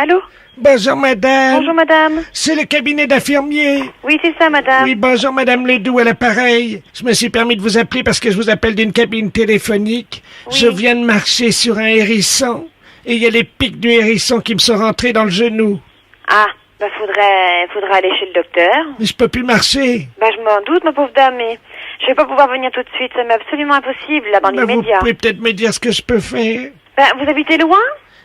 Allô? Bonjour madame. Bonjour madame. C'est le cabinet d'infirmier. Oui, c'est ça madame. Oui, bonjour madame Ledoux à l'appareil. Je me suis permis de vous appeler parce que je vous appelle d'une cabine téléphonique. Oui. Je viens de marcher sur un hérisson et il y a les pics du hérisson qui me sont rentrés dans le genou. Ah, faudrait aller chez le docteur. Mais je peux plus marcher. Je m'en doute ma pauvre dame, mais je vais pas pouvoir venir tout de suite, ça m'est absolument impossible là dans Vous l'immédiat. pouvez peut-être me dire ce que je peux faire. Vous habitez loin?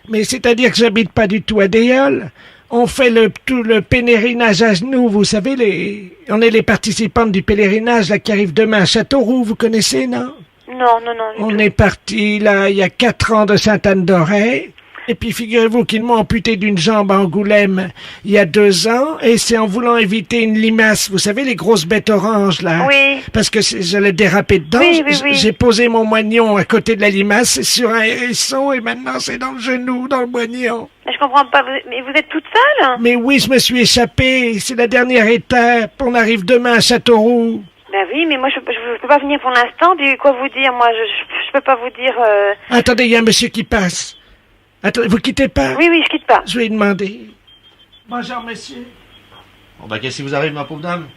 Mais c'est-à-dire que j'habite pas du tout à Déol. On fait tout le pèlerinage à genoux, vous savez, on est les participantes du pèlerinage là, qui arrive demain à Châteauroux, vous connaissez, non? Non, du On tout. est parti là il y a 4 ans de Sainte-Anne-d'Auray. Et puis figurez-vous qu'ils m'ont amputé d'une jambe à Angoulême il y a 2 ans, et c'est en voulant éviter une limace, vous savez les grosses bêtes oranges là. Oui. Parce que j'allais déraper dedans. Oui. J'ai posé mon moignon à côté de la limace, c'est sur un hérisson, et maintenant c'est dans le genou, dans le moignon. Mais je comprends pas, mais vous êtes toute seule? Mais oui, je me suis échappé, c'est la dernière étape, on arrive demain à Châteauroux. Oui, mais moi je peux pas venir pour l'instant, puis quoi vous dire, moi je peux pas vous dire... Attendez, il y a un monsieur qui passe. Attendez, vous quittez pas? Oui, je quitte pas. Je vais lui demander. Bonjour, monsieur. Bon, qu'est-ce qui vous arrive, ma pauvre dame?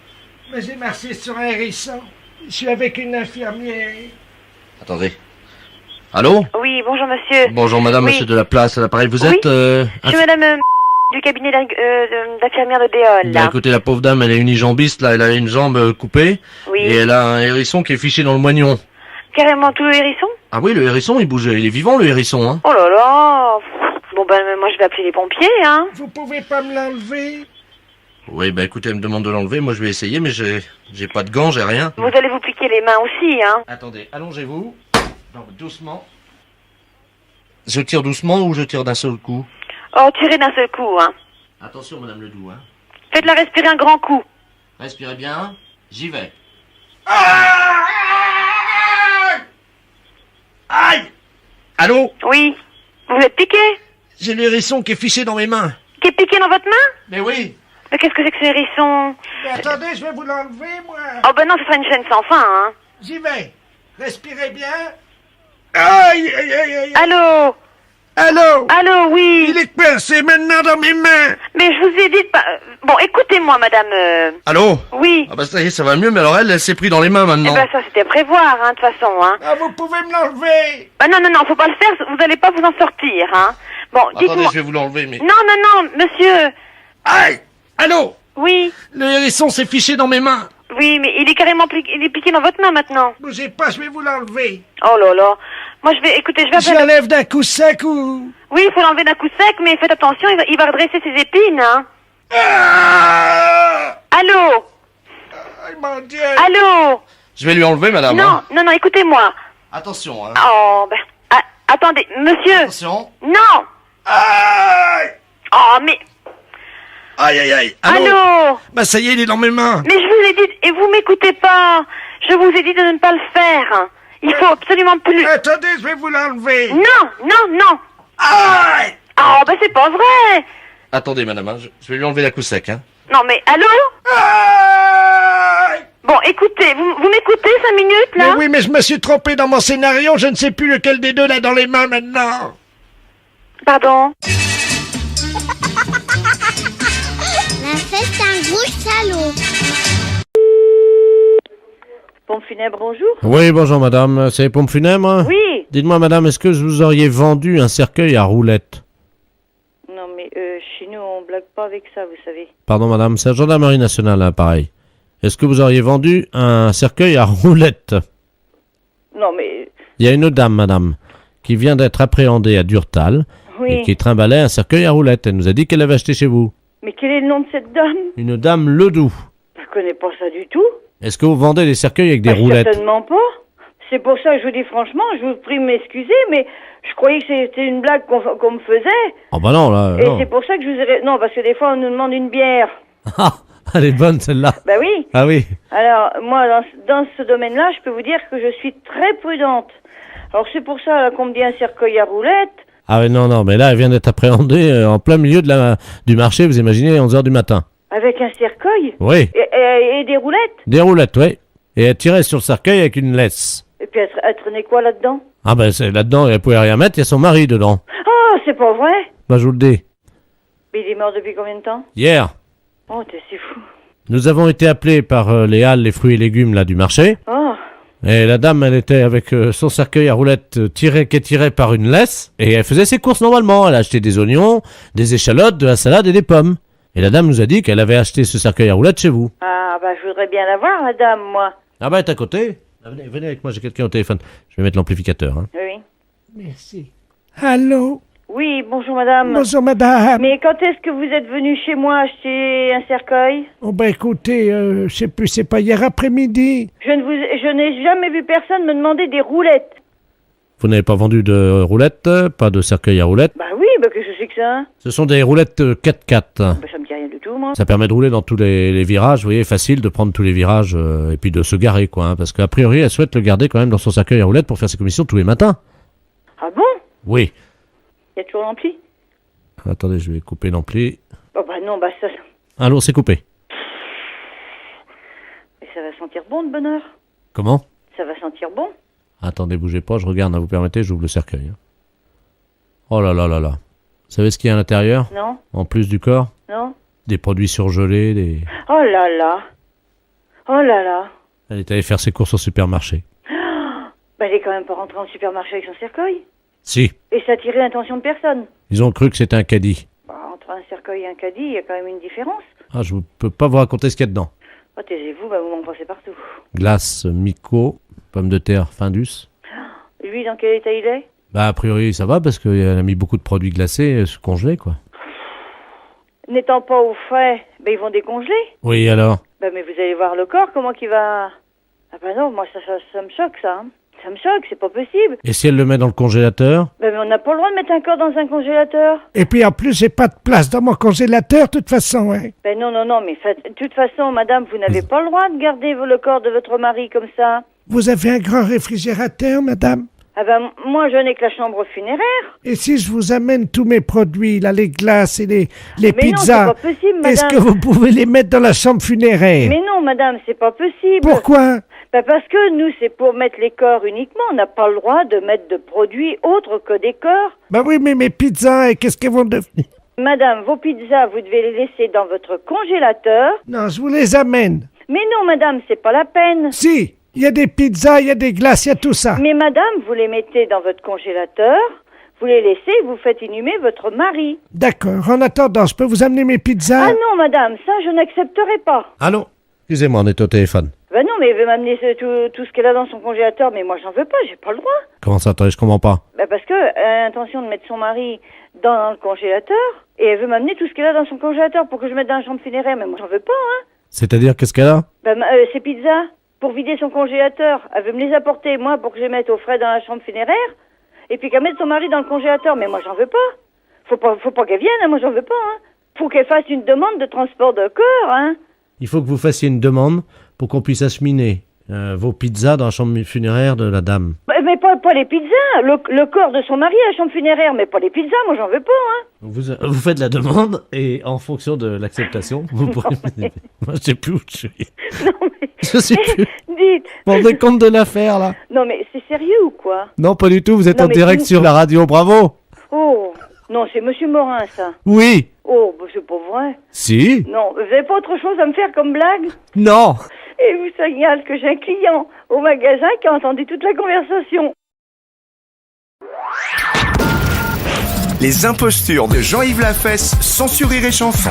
Mais j'ai marché sur un hérisson. Je suis avec une infirmière. Attendez. Allô? Oui, bonjour monsieur. Bonjour, madame, Oui. monsieur de la place, à l'appareil. Vous Oui. êtes... Je suis madame du cabinet d'infirmière de Déol, là. écoutez, la pauvre dame, elle est unijambiste, là, elle a une jambe coupée. Oui. Et elle a un hérisson qui est fiché dans le moignon. Carrément tout le hérisson? Ah oui, le hérisson, il bouge, il est vivant, le hérisson, hein. Oh là là. Bon moi je vais appeler les pompiers, hein. Vous pouvez pas me l'enlever? Oui, écoutez, elle me demande de l'enlever, moi je vais essayer, mais j'ai pas de gants, j'ai rien. Vous allez vous piquer les mains aussi, hein. Attendez, allongez-vous. Non, doucement. Je tire doucement ou je tire d'un seul coup? Oh, tirez d'un seul coup, hein. Attention, madame Ledoux, hein. Faites-la respirer un grand coup. Respirez bien, j'y vais. Aïe! Allô? Oui. Vous êtes piqué? J'ai le hérisson qui est fiché dans mes mains. Qui est piqué dans votre main? Mais oui! Mais qu'est-ce que c'est que ce hérisson? Mais attendez, je vais vous l'enlever, moi. Oh non, ce sera une chaîne sans fin, hein. J'y vais. Respirez bien. Aïe, aïe, aïe, aïe. Allô? Allô? Oui. Il est coincé maintenant dans mes mains. Mais je vous ai dit de pas... Bon, écoutez-moi, madame... Allô? Oui. Ah ça y est, ça va mieux, mais alors elle s'est pris dans les mains maintenant. Ça, c'était à prévoir, hein, de toute façon, hein. Ah, vous pouvez me l'enlever. Non, faut pas le faire, vous allez pas vous en sortir, hein. Bon, Attendez, dites-moi... je vais vous l'enlever, mais... Non, monsieur. Aïe! Allô? Oui. Le hérisson s'est fiché dans mes mains. Oui, mais il est carrément il est piqué dans votre main maintenant. Bougez pas, je vais vous l'enlever. Oh là là. Moi, écoutez, je vais Je appeler... l'enlève d'un coup sec ou... Oui, il faut l'enlever d'un coup sec, mais faites attention, il va redresser ses épines, hein. Ah! Allô? Aïe, mon Dieu. Allô? Je vais lui enlever, madame. hein. Non, écoutez-moi. Attention, hein. Oh, attendez, monsieur. Attention. Non. Aïe! Oh, mais... Aïe, aïe, aïe. Allô? Ça y est, il est dans mes mains. Mais je vous ai dit, et vous m'écoutez pas. Je vous ai dit de ne pas le faire. Il faut absolument plus... Attendez, je vais vous l'enlever. Non. Aïe! Oh, c'est pas vrai. Attendez, madame, hein, je vais lui enlever la coup sec, hein. Non, mais allô? Aïe! Bon, écoutez, vous m'écoutez 5 minutes, là? Mais oui, mais je me suis trompé dans mon scénario, je ne sais plus lequel des deux l'a dans les mains maintenant. Pardon? La fête, c'est un gros salaud. Pompe funèbre, bonjour. Oui, bonjour madame, c'est Pompe Funèbre? Oui. Dites-moi madame, est-ce que vous auriez vendu un cercueil à roulettes? Non, mais chez nous, on blague pas avec ça, vous savez. Pardon madame, c'est la gendarmerie nationale, hein, pareil. Est-ce que vous auriez vendu un cercueil à roulettes? Non, mais... Il y a une dame, madame, qui vient d'être appréhendée à Durtal et qui trimballait un cercueil à roulettes. Elle nous a dit qu'elle l'avait acheté chez vous. Mais quel est le nom de cette dame? Une dame Ledoux. Je connais pas ça du tout. Est-ce que vous vendez des cercueils avec des roulettes? Certainement pas. C'est pour ça que je vous dis franchement, je vous prie de m'excuser, mais je croyais que c'était une blague qu'on me faisait. Oh bah non, là, Et non. c'est pour ça que je vous ai... Non, parce que des fois, on nous demande une bière. Ah, elle est bonne celle-là. Bah oui. Ah oui. Alors, moi, dans ce domaine-là, je peux vous dire que je suis très prudente. Alors, c'est pour ça là, qu'on me dit un cercueil à roulettes. Ah oui, non, mais là, elle vient d'être appréhendée en plein milieu du marché, vous imaginez, 11h du matin. Avec un cercueil? Oui. Et des roulettes? Des roulettes, oui. Et elle tirait sur le cercueil avec une laisse. Et puis, elle traînait quoi là-dedans? Ah ben, c'est là-dedans, elle pouvait rien mettre, il y a son mari dedans. Oh, c'est pas vrai? Bah, je vous le dis. Mais il est mort depuis combien de temps? Hier. Oh, c'est fou. Nous avons été appelés par les halles, les fruits et légumes là du marché. Oh. Et la dame, elle était avec son cercueil à roulettes qui est tiré par une laisse. Et elle faisait ses courses normalement. Elle a acheté des oignons, des échalotes, de la salade et des pommes. Et la dame nous a dit qu'elle avait acheté ce cercueil à roulettes chez vous. Ah, bah, je voudrais bien la voir, la dame, moi. Ah bah, elle est à côté. Ah, venez avec moi, j'ai quelqu'un au téléphone. Je vais mettre l'amplificateur. Hein. Oui. Merci. Allô? Oui, bonjour, madame. Bonjour, madame. Mais quand est-ce que vous êtes venu chez moi acheter un cercueil? Oh, ben écoutez, je sais plus, c'est pas hier après-midi. Je n'ai jamais vu personne me demander des roulettes. Vous n'avez pas vendu de roulettes, pas de cercueil à roulettes? Bah oui, bah que je sais que ça. Ce sont des roulettes 4x4. Bah ça me dit rien du tout, moi. Ça permet de rouler dans tous les virages, vous voyez, facile de prendre tous les virages et puis de se garer, quoi. Hein, parce qu'a priori, elle souhaite le garder quand même dans son cercueil à roulettes pour faire ses commissions tous les matins. Ah bon? Oui. Il y a toujours l'ampli? Attendez, je vais couper l'ampli. Oh bah non, bah ça... Allô, c'est coupé. Mais ça va sentir bon de bonheur. Comment? Ça va sentir bon. Attendez, bougez pas, je regarde, hein, vous permettez, j'ouvre le cercueil. Hein. Oh là là là là. Vous savez ce qu'il y a à l'intérieur? Non? En plus du corps? Non? Des produits surgelés, des... Oh là là. Oh là là. Elle est allée faire ses courses au supermarché. Bah elle est quand même pas rentrée en supermarché avec son cercueil. Si. Et ça attirait l'attention de personne. Ils ont cru que c'était un caddie. Bah, entre un cercueil et un caddie, il y a quand même une différence. Ah, je peux pas vous raconter ce qu'il y a dedans. Oh, taisez-vous, bah vous m'en pensez partout. Glace, Mico, pommes de terre, Findus. Lui, dans quel état il est? Bah, a priori, ça va parce qu'elle a mis beaucoup de produits glacés congelés, quoi. N'étant pas au frais, bah ils vont décongeler. Oui, alors? Bah mais vous allez voir le corps, comment qu'il va... Ah bah non, moi ça me choque ça. Hein. Ça me choque, c'est pas possible. Et si elle le met dans le congélateur? Bah mais on n'a pas le droit de mettre un corps dans un congélateur. Et puis en plus, j'ai pas de place dans mon congélateur, de toute façon, hein. Bah non, mais de toute façon, madame, vous n'avez pas le droit de garder le corps de votre mari comme ça. Vous avez un grand réfrigérateur, madame? Ah ben, moi, je n'ai que la chambre funéraire. Et si je vous amène tous mes produits, là, les glaces et les Mais pizzas, non, c'est pas possible, madame. est-ce que vous pouvez les mettre dans la chambre funéraire? Mais non, madame, c'est pas possible. Pourquoi? Bah parce que nous, c'est pour mettre les corps uniquement. On n'a pas le droit de mettre de produits autres que des corps. Bah oui, mais mes pizzas, qu'est-ce qu'elles vont devenir? Madame, vos pizzas, vous devez les laisser dans votre congélateur. Non, je vous les amène. Mais non, madame, c'est pas la peine. Si, il y a des pizzas, il y a des glaces, il y a tout ça. Mais madame, vous les mettez dans votre congélateur, vous les laissez, vous faites inhumer votre mari. D'accord, en attendant, je peux vous amener mes pizzas? Ah non, madame, ça, je n'accepterai pas. Allô? Excusez-moi, on est au téléphone. Ben non, mais elle veut m'amener tout ce qu'elle a dans son congélateur, mais moi, j'en veux pas, j'ai pas le droit. Comment ça, attendez, je comprends pas. Ben parce que elle a l'intention de mettre son mari dans le congélateur, et elle veut m'amener tout ce qu'elle a dans son congélateur pour que je mette dans la chambre funéraire, mais moi, j'en veux pas, hein. C'est-à-dire, qu'est-ce qu'elle a? Ben, ces pizzas, pour vider son congélateur, elle veut me les apporter, moi, pour que je les mette au frais dans la chambre funéraire, et puis qu'elle mette son mari dans le congélateur, mais moi, j'en veux pas. Faut pas qu'elle vienne, hein, moi, j'en veux pas, hein. Faut qu'elle fasse une demande de transport de corps, hein. Il faut que vous fassiez une demande pour qu'on puisse acheminer vos pizzas dans la chambre funéraire de la dame. Mais pas les pizzas, le corps de son mari à la chambre funéraire, mais pas les pizzas, moi j'en veux pas, hein. Vous faites la demande et en fonction de l'acceptation, vous pourrez me aider. Moi, je sais plus où je suis. Non mais... Je sais plus. Dites... Vous vous rendez compte de l'affaire, là? Non mais c'est sérieux ou quoi? Non, pas du tout, vous êtes Non, en mais direct vous- sur la radio, bravo. Oh, non, c'est Monsieur Morin, ça. Oui. Oh, bah, c'est pas vrai. Si. Non, vous avez pas autre chose à me faire comme blague? Non. Et vous signale que j'ai un client au magasin qui a entendu toute la conversation. Les impostures de Jean-Yves Lafesse, sans sourire et chanson.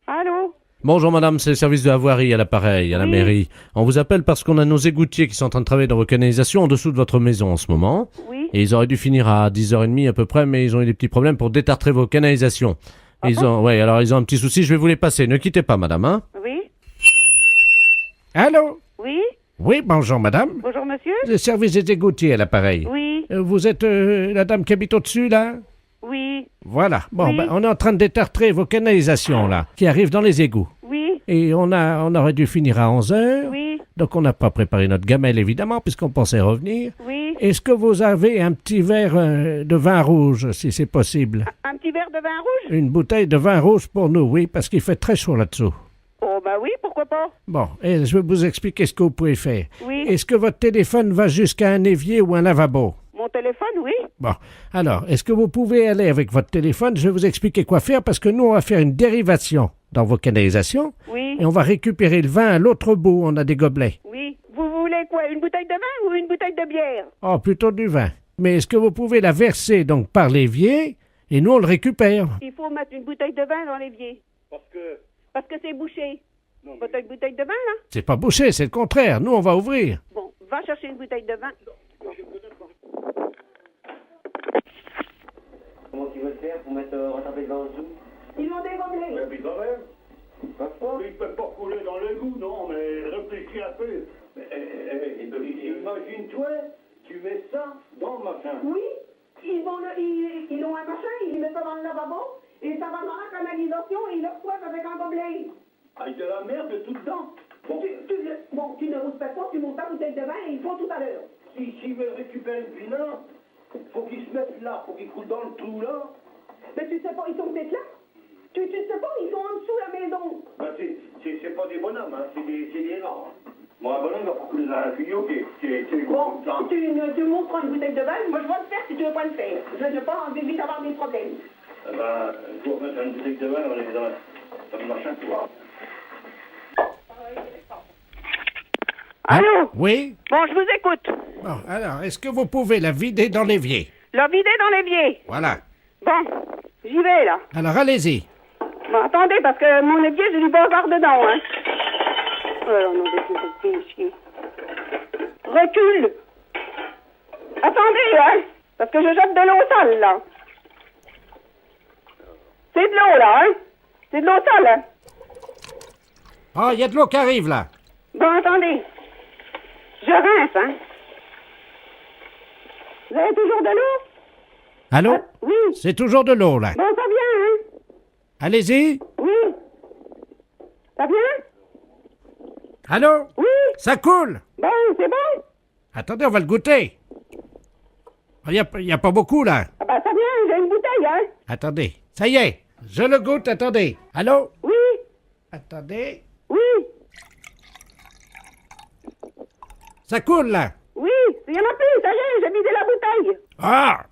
Allô? Bonjour madame, c'est le service de la voirie à l'appareil, à la Oui. mairie. On vous appelle parce qu'on a nos égoutiers qui sont en train de travailler dans vos canalisations en dessous de votre maison en ce moment. Oui? Et ils auraient dû finir à 10h30 à peu près, mais ils ont eu des petits problèmes pour détartrer vos canalisations. Ils ont un petit souci, je vais vous les passer. Ne quittez pas madame, hein. Oui? Allô? Oui? Oui, bonjour, madame. Bonjour, monsieur? Le service des égoutiers à l'appareil. Oui? Vous êtes la dame qui habite au-dessus, là? Oui? Voilà. Bon, Oui. ben, on est en train de détartrer vos canalisations, là, qui arrivent dans les égouts. Oui? Et on aurait dû finir à 11h. Oui? Donc, on n'a pas préparé notre gamelle, évidemment, puisqu'on pensait revenir. Oui? Est-ce que vous avez un petit verre de vin rouge, si c'est possible? Un petit verre de vin rouge? Une bouteille de vin rouge pour nous, oui, parce qu'il fait très chaud là-dessous. Oh, bah oui, pourquoi pas? Bon, et je vais vous expliquer ce que vous pouvez faire. Oui? Est-ce que votre téléphone va jusqu'à un évier ou un lavabo? Mon téléphone, oui. Bon, alors, est-ce que vous pouvez aller avec votre téléphone? Je vais vous expliquer quoi faire parce que nous, on va faire une dérivation dans vos canalisations Oui. et on va récupérer le vin à l'autre bout. On a des gobelets. Oui. Vous voulez quoi? Une bouteille de vin ou une bouteille de bière? Oh, plutôt du vin. Mais est-ce que vous pouvez la verser donc par l'évier et nous, on le récupère? Il faut mettre une bouteille de vin dans l'évier. Parce que c'est bouché. Votre bouteille de vin, là? C'est pas bouché, c'est le contraire. Nous, on va ouvrir. Bon, va chercher une bouteille de vin. Comment tu veux faire pour mettre rattraper le vin en dessous? Ils ont des gobelets. Mais puis quand même, il ne peut pas couler dans l'égout, non, mais réfléchis un peu. Imagine-toi, tu mets ça dans le machin. Oui, ils ont un machin, ils le mettent ça dans le lavabo, et ça va dans la canalisation, et ils le reçoivent avec un gobelet. Avec de la merde tout dedans. Bon, Tu ne respectes pas, tu montes ta bouteille de vin, et ils font tout à l'heure. s'ils veulent récupérer le vin, faut qu'ils se mettent là, faut qu'ils coulent dans le trou là. Mais tu sais pas, ils sont peut-être là. Tu ne sais pas, ils sont en dessous de la maison. Ben, c'est pas des bonhommes, hein, c'est des rats. Bon, un bonhomme, il va pas couler dans un tuyau qui est Bon, comme ça. tu montres une bouteille de vin, moi je vais le faire si tu veux pas le faire. Je ne veux pas vite avoir des problèmes. Eh ben, pour mettre une bouteille de vin, on est dans le machin, tu vois. Allô? Oui? Bon, je vous écoute. Bon, alors, est-ce que vous pouvez la vider dans l'évier? La vider dans l'évier. Voilà. Bon, j'y vais là. Alors, allez-y. Bon, attendez, parce que mon évier, j'ai du bazar dedans, hein. Alors, non, de chier. Recule. Attendez, hein, parce que je jette de l'eau sale, là. C'est de l'eau, là, hein. C'est de l'eau sale, hein. Oh, il y a de l'eau qui arrive, là. Bon, attendez. Je rince, hein. Vous avez toujours de l'eau? Allô? Ah, oui. C'est toujours de l'eau, là. Bon, ça vient, hein. Allez-y. Oui. Ça vient? Allô? Oui. Ça coule. Bon, c'est bon? Attendez, on va le goûter. Il y a pas beaucoup, là. Ah ben, ça vient, j'ai une bouteille, hein. Attendez. Ça y est. Je le goûte, attendez. Allô? Oui. Attendez. Oui. Ça coule, là. Oui. Il y en a plus, ça y est, j'ai vidé la bouteille. Ah!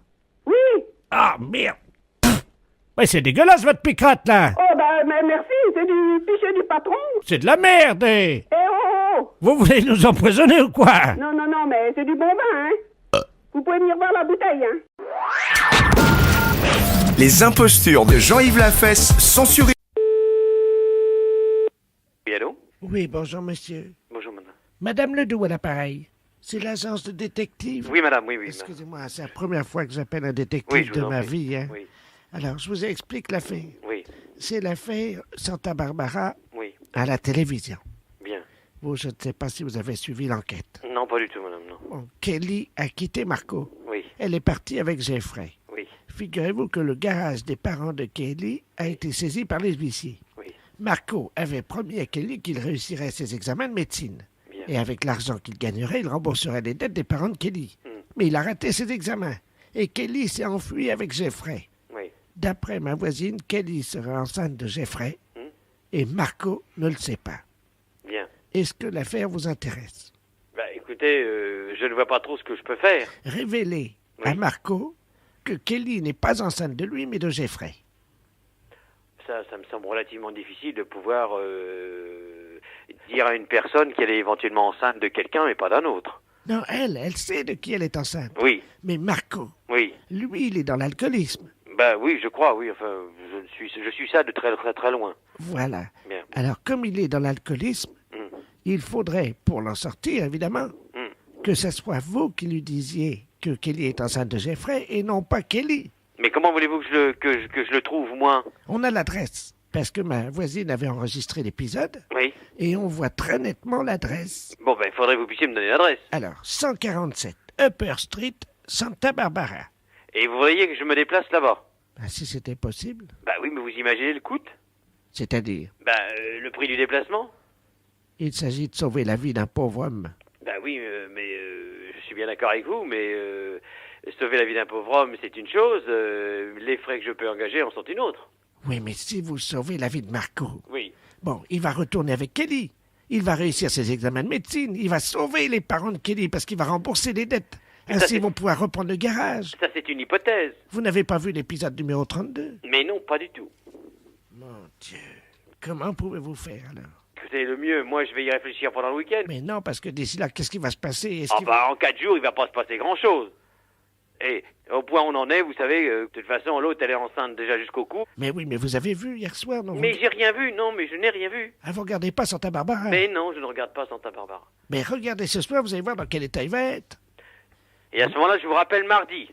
Oui. Ah, merde. Mais c'est dégueulasse, votre picrate, là. Oh, ben, mais merci, c'est du pichet du patron. C'est de la merde, eh. Eh oh. Vous voulez nous empoisonner ou quoi? Non, mais c'est du bon vin, hein. Vous pouvez venir voir la bouteille, hein. Les impostures de Jean-Yves Lafesse, censurées. Oui, allô? Oui, bonjour, monsieur. Bonjour, madame. Madame Ledoux à l'appareil. C'est l'agence de détective? Oui, madame, oui. Excusez-moi, c'est la première fois que j'appelle un Oui, détective je de vous en ma prie. vie, hein. Oui, Alors, je vous explique l'affaire. oui, C'est l'affaire Santa Barbara oui. à la télévision. Bien. Vous, je ne sais pas si vous avez suivi l'enquête. Non, pas du tout, madame, non. Bon, Kelly a quitté Marco. Oui, Elle est partie avec Jeffrey. oui, Figurez-vous que le garage des parents de Kelly a été saisi par les huissiers. oui. Marco avait promis à Kelly qu'il réussirait ses examens de médecine. Bien. Et avec l'argent qu'il gagnerait, il rembourserait les dettes des parents de Kelly. Mais il a raté ses examens. Et Kelly s'est enfuie avec Jeffrey. Oui. D'après ma voisine, Kelly serait enceinte de Jeffrey. Et Marco ne le sait pas. Bien. Est-ce que l'affaire vous intéresse? Bah, écoutez, je ne vois pas trop ce que je peux faire. Révélez à Marco que Kelly n'est pas enceinte de lui, mais de Jeffrey. Ça me semble relativement difficile de pouvoir dire à une personne qu'elle est éventuellement enceinte de quelqu'un, mais pas d'un autre. Non, elle sait de qui elle est enceinte. Oui, Mais Marco, oui. lui, il est dans l'alcoolisme. Bah oui, je crois, oui. Enfin, je suis ça de très très très loin. Voilà. Bien. Alors, comme il est dans l'alcoolisme, il faudrait, pour l'en sortir, évidemment, que ce soit vous qui lui disiez que Kelly est enceinte de Jeffrey et non pas Kelly. Mais comment voulez-vous que je le trouve, moi? On a l'adresse, parce que ma voisine avait enregistré l'épisode, Oui. et on voit très nettement l'adresse. Bon, ben, il faudrait que vous puissiez me donner l'adresse. Alors, 147 Upper Street, Santa Barbara. Et vous voyez que je me déplace là-bas. Ben, si c'était possible, Bah oui, mais vous imaginez le coût? c'est-à-dire, Bah, le prix du déplacement? il s'agit de sauver la vie d'un pauvre homme. Bah oui, mais je suis bien d'accord avec vous, mais sauver la vie d'un pauvre homme, c'est une chose. Les frais que je peux engager en sont une autre. Oui, mais si vous sauvez la vie de Marco, Oui. bon, il va retourner avec Kelly. Il va réussir ses examens de médecine. Il va sauver les parents de Kelly parce qu'il va rembourser les dettes. Ainsi, ils vont pouvoir reprendre le garage. Ça, c'est une hypothèse. Vous n'avez pas vu l'épisode numéro 32? Mais non, pas du tout. Mon Dieu. Comment pouvez-vous faire, alors? Écoutez, le mieux, moi, je vais y réfléchir pendant le week-end. Mais non, parce que d'ici là, qu'est-ce qui va se passer? Est-ce Ah qu'il bah, en 4 jours, il va pas se passer grand-chose. Et au point où on en est, vous savez, de toute façon, l'autre, elle est enceinte déjà jusqu'au cou. Mais oui, mais vous avez vu hier soir, non? Mais j'ai rien vu, non, mais je n'ai rien vu. Ah, vous regardez pas Santa Barbara? Mais non, je ne regarde pas Santa Barbara. Mais regardez ce soir, vous allez voir dans quel état il va être. Et à ce moment-là, je vous rappelle mardi.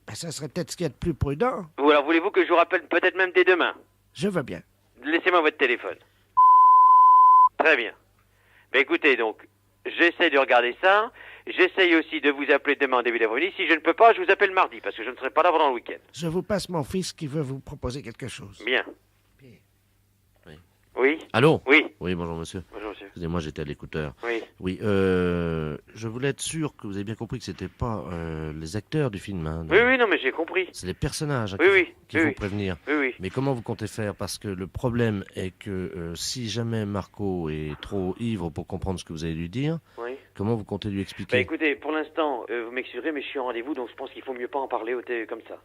Ben, ça serait peut-être ce qu'il y a de plus prudent. Ou alors, voulez-vous que je vous rappelle peut-être même dès demain? Je veux bien. Laissez-moi votre téléphone. Très bien. Ben écoutez, donc, j'essaie de regarder ça. J'essaye aussi de vous appeler demain en début d'après-midi. Si je ne peux pas, je vous appelle mardi, parce que je ne serai pas là pendant le week-end. Je vous passe mon fils qui veut vous proposer quelque chose. Bien. Oui. Oui? Allô? Oui. Oui, bonjour monsieur. Bonjour, monsieur. Excusez-moi, j'étais à l'écouteur. Oui. Oui, je voulais être sûr que vous avez bien compris que c'était pas les acteurs du film. Hein, Oui, non, mais j'ai compris. C'est les personnages Oui, qu'il faut prévenir. Oui, oui. Mais comment vous comptez faire? Parce que le problème est que si jamais Marco est trop ivre pour comprendre ce que vous allez lui dire, Oui. comment vous comptez lui expliquer? Bah écoutez, pour l'instant, vous m'excuserez, mais je suis en rendez-vous, donc je pense qu'il faut mieux pas en parler comme ça.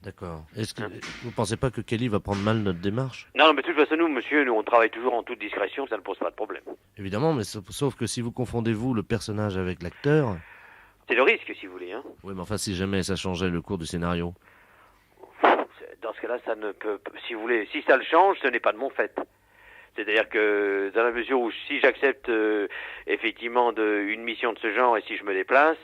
D'accord. Est-ce que vous pensez pas que Kelly va prendre mal notre démarche? Non, mais de toute façon, nous, monsieur, nous, on travaille toujours en toute discrétion, ça ne pose pas de problème. Évidemment, mais sauf que si vous confondez vous le personnage avec l'acteur... C'est le risque, si vous voulez, hein. Oui, mais enfin, si jamais ça changeait le cours du scénario. Dans ce cas-là, ça ne peut... Si vous voulez, si ça le change, ce n'est pas de mon fait. C'est-à-dire que, dans la mesure où si j'accepte effectivement une mission de ce genre et si je me déplace,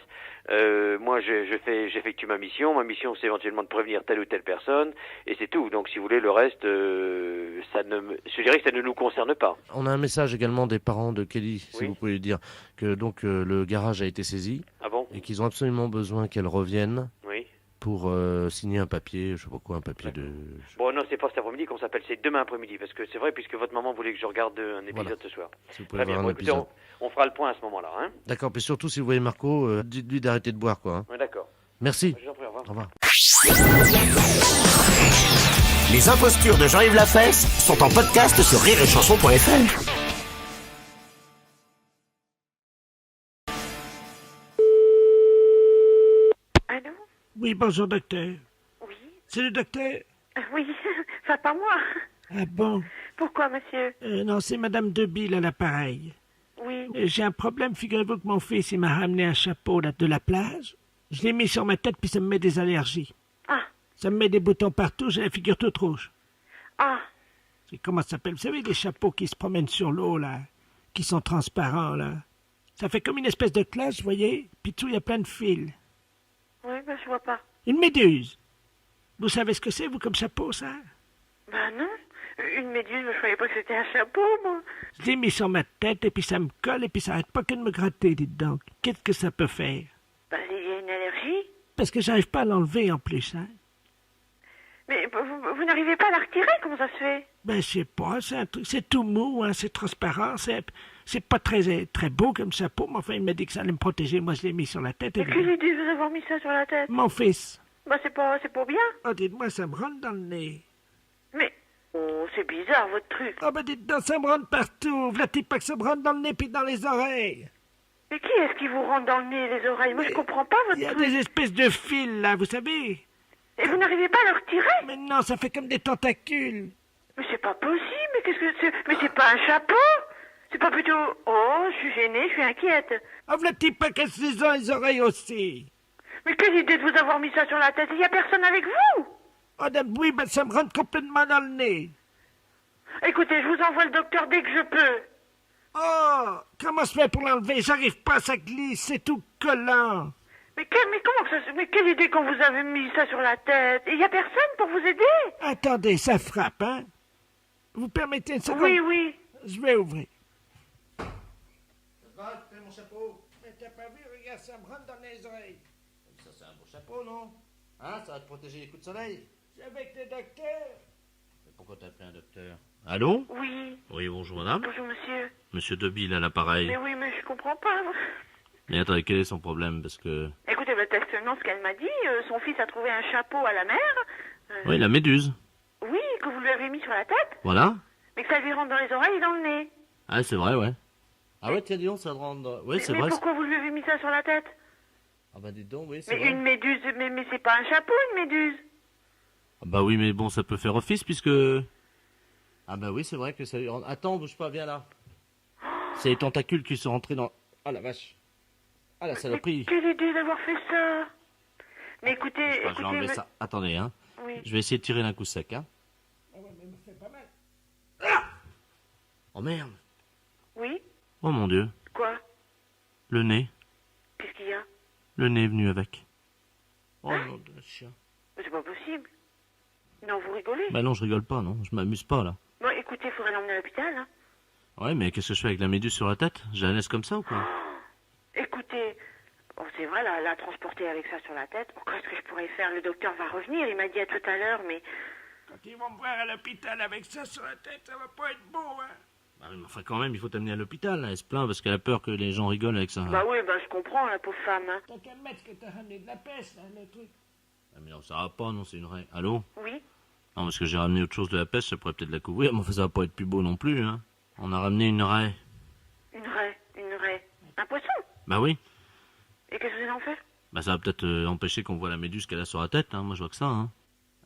moi j'effectue ma mission. Ma mission, c'est éventuellement de prévenir telle ou telle personne, et c'est tout. Donc, si vous voulez, le reste, je dirais que ça ne nous concerne pas. On a un message également des parents de Kelly, si Oui. vous pouvez lui dire que donc le garage a été saisi Ah bon? et qu'ils ont absolument besoin qu'elle revienne Oui. pour signer un papier, je sais pas quoi, un papier de... Bon, non, c'est pas cet après-midi qu'on s'appelle, c'est demain après-midi, parce que c'est vrai, puisque votre maman voulait que je regarde un épisode Voilà. ce soir. Si vous pouvez Très bien, voir bon, un écoutez, épisode. on fera le point à ce moment-là, hein. D'accord, puis surtout si vous voyez Marco, dites-lui d'arrêter de boire, quoi. Hein. Ouais, d'accord. Merci. Je vous en prie, au revoir. Au revoir. Les impostures de Jean-Yves Lafesse sont en podcast sur rireetchanson.fr. Allô? Oui, bonjour, docteur. Oui? C'est le docteur? Oui, enfin pas moi. Ah bon? Pourquoi, monsieur? Non, c'est Madame Debille à l'appareil. Oui. J'ai un problème, figurez-vous que mon fils, il m'a ramené un chapeau là, de la plage. Je l'ai mis sur ma tête, puis ça me met des allergies. Ah, Ça me met des boutons partout, j'ai la figure toute rouge. ah, C'est comment ça s'appelle? Vous savez, les chapeaux qui se promènent sur l'eau, là, qui sont transparents, là. Ça fait comme une espèce de cloche, vous voyez? Puis dessous, il y a plein de fils. oui, ben je vois pas. Une méduse. Vous savez ce que c'est, vous, comme chapeau, ça? Ben non, une méduse, je croyais pas que c'était un chapeau, moi. Je l'ai mis sur ma tête, et puis ça me colle, et puis ça arrête pas que de me gratter, dites donc. Qu'est-ce que ça peut faire? Ben il y a une allergie. Parce que j'arrive pas à l'enlever, en plus, hein. Mais vous n'arrivez pas à la retirer, comment ça se fait? Ben, je sais pas, c'est un truc, c'est tout mou, hein, c'est transparent, c'est pas très beau comme chapeau, mais enfin, il m'a dit que ça allait me protéger, moi je l'ai mis sur la tête. Mais quelle idée de vous avoir mis ça sur la tête? Mon fils. Ben c'est pas bien. Oh, dites-moi, ça me rentre dans le nez. Mais, oh, c'est bizarre, votre truc. Oh, ben, dites donc, ça me rentre partout. V'là-t-il pas que ça me rentre dans le nez puis dans les oreilles? Mais qui est-ce qui vous rentre dans le nez et les oreilles? Moi, je comprends pas Il y votre a truc. des espèces de fils, là, vous savez. Et vous n'arrivez pas à le retirer? Mais non, ça fait comme des tentacules. Mais c'est pas possible, mais qu'est-ce que c'est? Mais c'est pas un chapeau? C'est pas plutôt... Oh, je suis gênée, je suis inquiète. Oh, v'là-t-il pas que les oreilles aussi? Mais quelle idée de vous avoir mis ça sur la tête? Il y a personne avec vous? Oh, oui, ben, ça me rentre complètement dans le nez. Écoutez, je vous envoie le docteur dès que je peux. Oh, comment se fait pour l'enlever? J'arrive pas, ça glisse, c'est tout collant. Mais comment que ça... Mais quelle idée qu'on vous avait mis ça sur la tête? Il y a personne pour vous aider? Attendez, ça frappe, hein? Vous permettez une seconde? Oui, oui. Je vais ouvrir. Ça va, fais mon chapeau. Mais t'as pas vu, regarde, ça me rentre dans les oreilles. Ça, c'est un beau chapeau, non? Hein, ça va te protéger les coups de soleil. C'est avec le docteur. Mais pourquoi t'as appelé un docteur? Allô? Oui. Oui, bonjour madame. Bonjour, monsieur. Monsieur Debille à l'appareil. Mais oui, mais je comprends pas. Mais attendez, quel est son problème? Parce que... Écoutez, votre non, ce qu'elle m'a dit, son fils a trouvé un chapeau à la mer. Oui, la méduse. Oui, que vous lui avez mis sur la tête, Voilà. mais que ça lui rentre dans les oreilles et dans le nez. Ah, c'est vrai, ouais. Ah ouais, tiens, dis donc, ça te rend... Oui, c'est Mais vrai. pourquoi vous lui avez mis ça sur la tête? Ah bah dites donc, oui, c'est Mais vrai. une méduse, mais c'est pas un chapeau, une méduse. Ah bah oui, mais bon, ça peut faire office puisque... Ah bah oui, c'est vrai que ça... Attends, bouge pas, viens là. C'est les tentacules qui sont rentrés dans... Ah la vache. Ah la saloperie. Quelle idée d'avoir fait ça. Mais écoutez, Je sais pas, je vais enlever me- ça. Attendez, hein. Oui. Je vais essayer de tirer d'un coup sec, hein. Oh merde. Oui. Oh mon Dieu. Quoi? Le nez. Qu'est-ce qu'il y a? Le nez est venu avec. Oh non, de chien. Mais c'est pas possible. Non, vous rigolez. Bah non, je rigole pas, non. Je m'amuse pas, là. Bon, écoutez, il faudrait l'emmener à l'hôpital. Hein. Ouais, mais qu'est-ce que je fais avec la méduse sur la tête? Je la laisse comme ça ou quoi? Écoutez, bon, c'est vrai, la transporter avec ça sur la tête. Oh, qu'est-ce que je pourrais faire? Le docteur va revenir. Il m'a dit à tout à l'heure, mais... Quand ils vont me voir à l'hôpital avec ça sur la tête, ça va pas être beau, hein. Bah oui, mais enfin quand même, il faut t'amener à l'hôpital, là. Elle se plaint parce qu'elle a peur que les gens rigolent avec ça. Bah oui, bah je comprends, la pauvre femme. Hein. T'as qu'à mettre que t'as ramené de la peste, là, le truc. Ah, mais non, ça va pas, non, c'est une raie. Allô? Oui. Non, parce que j'ai ramené autre chose de la peste, ça pourrait peut-être la couvrir, mais enfin, ça va pas être plus beau non plus, hein. On a ramené une raie. Une raie. Un poisson? Bah oui. Et qu'est-ce que vous en faites? Bah ça va peut-être empêcher qu'on voit la méduse qu'elle a sur la tête, hein. Moi, je vois que ça, hein.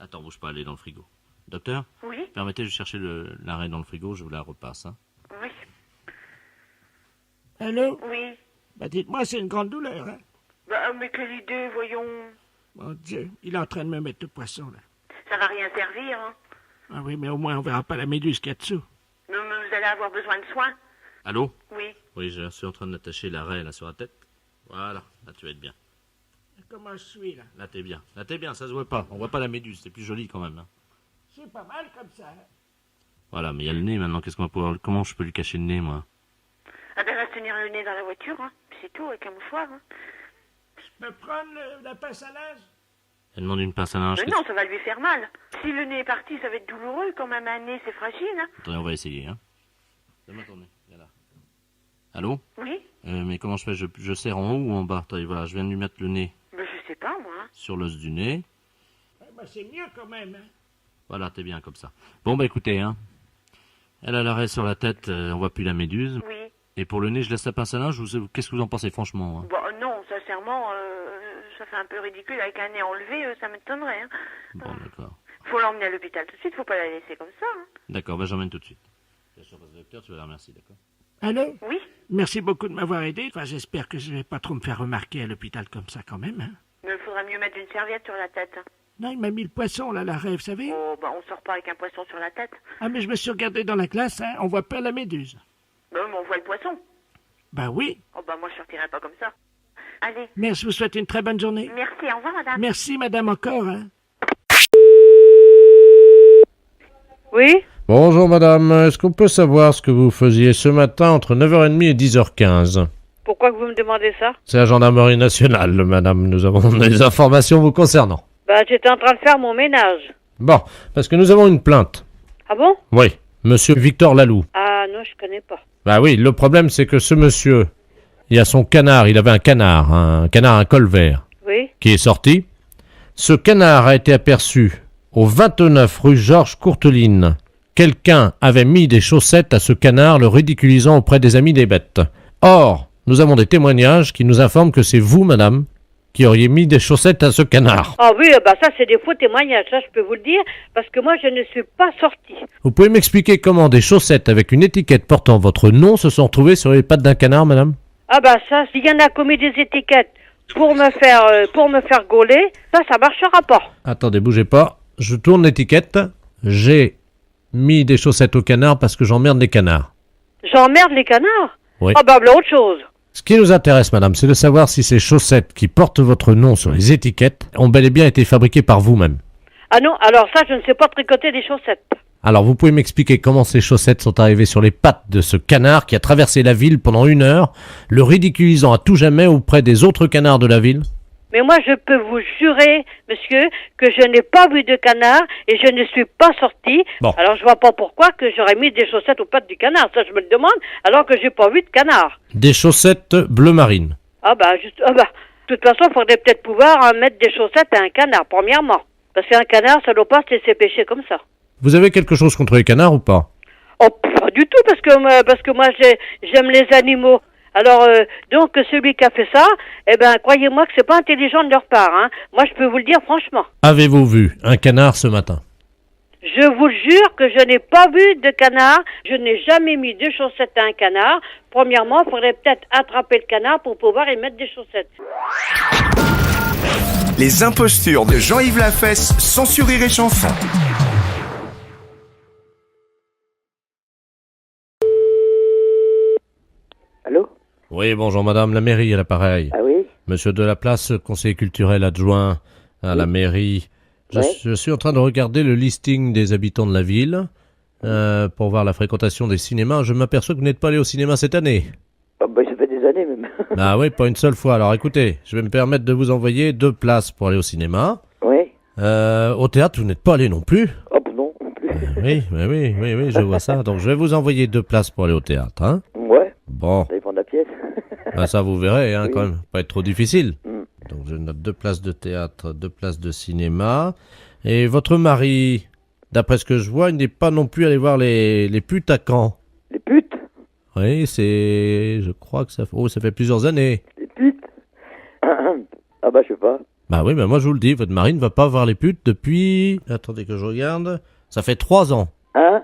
Attends, bouge pas, elle est dans le frigo. Docteur? Oui. Permettez de chercher la raie dans le frigo, je vous la repasse, hein. Oui. Allô? Oui. Bah dites-moi, c'est une grande douleur, hein. Bah, mais quelle idée, voyons. Mon Dieu, il est en train de me mettre le poisson, là. Ça va rien servir, hein. Ah oui, mais au moins, on verra pas la méduse qu'il y a dessous. Non, mais vous allez avoir besoin de soins. Allô? Oui. Oui, je suis en train d'attacher la raie, là, sur la tête. Voilà, là, tu vas être bien. Comment je suis, là? Là, t'es bien. Là, t'es bien, ça se voit pas. On voit pas la méduse, c'est plus joli quand même, hein. C'est pas mal comme ça, hein. Voilà, mais il y a le nez maintenant, qu'est-ce qu'on va pouvoir... Comment je peux lui cacher le nez, moi? Ah ben, elle va se tenir le nez dans la voiture, hein. C'est tout, avec un mouchoir, hein. Je peux prendre la pince à linge? Elle demande une pince à linge. Mais non, ça va lui faire mal. Si le nez est parti, ça va être douloureux, quand même un nez, c'est fragile, hein. Attendez, on va essayer, hein. Donne-moi ton nez, viens là. Allô? Oui. Mais comment je fais? Je serre en haut ou en bas? Attendez, voilà, je viens de lui mettre le nez Mais je sais pas, moi. Hein. sur l'os du nez. Bah, c'est mieux quand même, hein. Voilà, t'es bien comme ça. Bon, bah écoutez, hein. Elle a l'arrêt sur la tête, on voit plus la méduse. Oui. Et pour le nez, je laisse la pince à linge, qu'est-ce que vous en pensez, franchement, hein? Bon, non, sincèrement, ça fait un peu ridicule avec un nez enlevé, ça m'étonnerait, hein. Bon, d'accord. Faut l'emmener à l'hôpital tout de suite, faut pas la laisser comme ça, hein. D'accord, bah j'emmène tout de suite. Bien sûr, parce que le docteur, tu vas la remercier, d'accord? Allô? Oui. Merci beaucoup de m'avoir aidé. Enfin, j'espère que je vais pas trop me faire remarquer à l'hôpital comme ça quand même, hein. Mais il faudra mieux mettre une serviette sur la tête. Hein. Non, il m'a mis le poisson, là, la raie, vous savez? Oh, bah on sort pas avec un poisson sur la tête. Ah, mais je me suis regardé dans la glace, hein. On voit pas la méduse. Bah mais on voit le poisson. Bah oui. Oh, bah moi je sortirai pas comme ça. Allez. Mais je vous souhaite une très bonne journée. Merci, au revoir, madame. Merci, madame, encore, hein. Oui? Bonjour madame, est-ce qu'on peut savoir ce que vous faisiez ce matin entre 9h30 et 10h15? Pourquoi que vous me demandez ça? C'est la gendarmerie nationale, madame, nous avons des informations vous concernant. Bah, j'étais en train de faire mon ménage. Bon, parce que nous avons une plainte. Ah bon? Oui, monsieur Victor Laloux. Ah non, je connais pas. Bah oui, le problème c'est que ce monsieur, il a son canard, il avait un canard, un colvert, Oui? qui est sorti. Ce canard a été aperçu au 29 rue Georges Courteline. Quelqu'un avait mis des chaussettes à ce canard, le ridiculisant auprès des amis des bêtes. Or, nous avons des témoignages qui nous informent que c'est vous, madame, qui auriez mis des chaussettes à ce canard. Ah oui, bah ça c'est des faux témoignages, ça je peux vous le dire, parce que moi je ne suis pas sortie. Vous pouvez m'expliquer comment des chaussettes avec une étiquette portant votre nom se sont retrouvées sur les pattes d'un canard, madame? Ah bah ça, s'il y en a commis des étiquettes pour me faire gauler, ça marchera pas. Attendez, bougez pas. Je tourne l'étiquette. J'ai mis des chaussettes au canard parce que j'emmerde les canards. J'emmerde les canards? Oui. Ah bah voilà autre chose. Ce qui nous intéresse, madame, c'est de savoir si ces chaussettes qui portent votre nom sur les étiquettes ont bel et bien été fabriquées par vous-même. Ah non, alors ça je ne sais pas tricoter des chaussettes. Alors, vous pouvez m'expliquer comment ces chaussettes sont arrivées sur les pattes de ce canard qui a traversé la ville pendant 1 heure, le ridiculisant à tout jamais auprès des autres canards de la ville? Mais moi, je peux vous jurer, monsieur, que je n'ai pas vu de canard et je ne suis pas sortie. Bon. Alors, je vois pas pourquoi que j'aurais mis des chaussettes aux pattes du canard. Ça, je me le demande, alors que j'ai pas vu de canard. Des chaussettes bleu marine. De toute façon, il faudrait peut-être pouvoir mettre des chaussettes à un canard, premièrement. Parce qu'un canard, ça doit pas se laisser pêcher comme ça. Vous avez quelque chose contre les canards ou pas? Oh, pas du tout, parce que moi, j'aime les animaux. Alors, donc, celui qui a fait ça, eh ben, croyez-moi que c'est pas intelligent de leur part, hein. Moi, je peux vous le dire franchement. Avez-vous vu un canard ce matin? Je vous jure que je n'ai pas vu de canard. Je n'ai jamais mis de chaussettes à un canard. Premièrement, il faudrait peut-être attraper le canard pour pouvoir y mettre des chaussettes. Les impostures de Jean-Yves Lafesse, sans Rire et Chanson. Allô? Oui, bonjour madame, la mairie à l'appareil. Ah oui? Monsieur Delaplace, conseiller culturel adjoint à la mairie. Je suis en train de regarder le listing des habitants de la ville pour voir la fréquentation des cinémas. Je m'aperçois que vous n'êtes pas allé au cinéma cette année. Oh, bah, ça fait des années même. Ah oui, pas une seule fois. Alors écoutez, je vais me permettre de vous envoyer 2 places pour aller au cinéma. Oui. Au théâtre, vous n'êtes pas allé non plus. Oh non, non plus. Oui, je vois ça. Donc je vais vous envoyer 2 places pour aller au théâtre, hein. Ouais. Bon. Ça dépend de la pièce. Ah, ça vous verrez, hein, Oui. quand même. Pas être trop difficile. Mm. Donc je note 2 places de théâtre, 2 places de cinéma. Et votre mari, d'après ce que je vois, il n'est pas non plus allé voir les putes à Caen. Les putes? Oui, je crois que ça fait plusieurs années. Les putes? Ah bah je sais pas. Bah oui, mais moi je vous le dis, votre mari ne va pas voir les putes depuis... Attendez que je regarde. Ça fait 3 ans. Hein?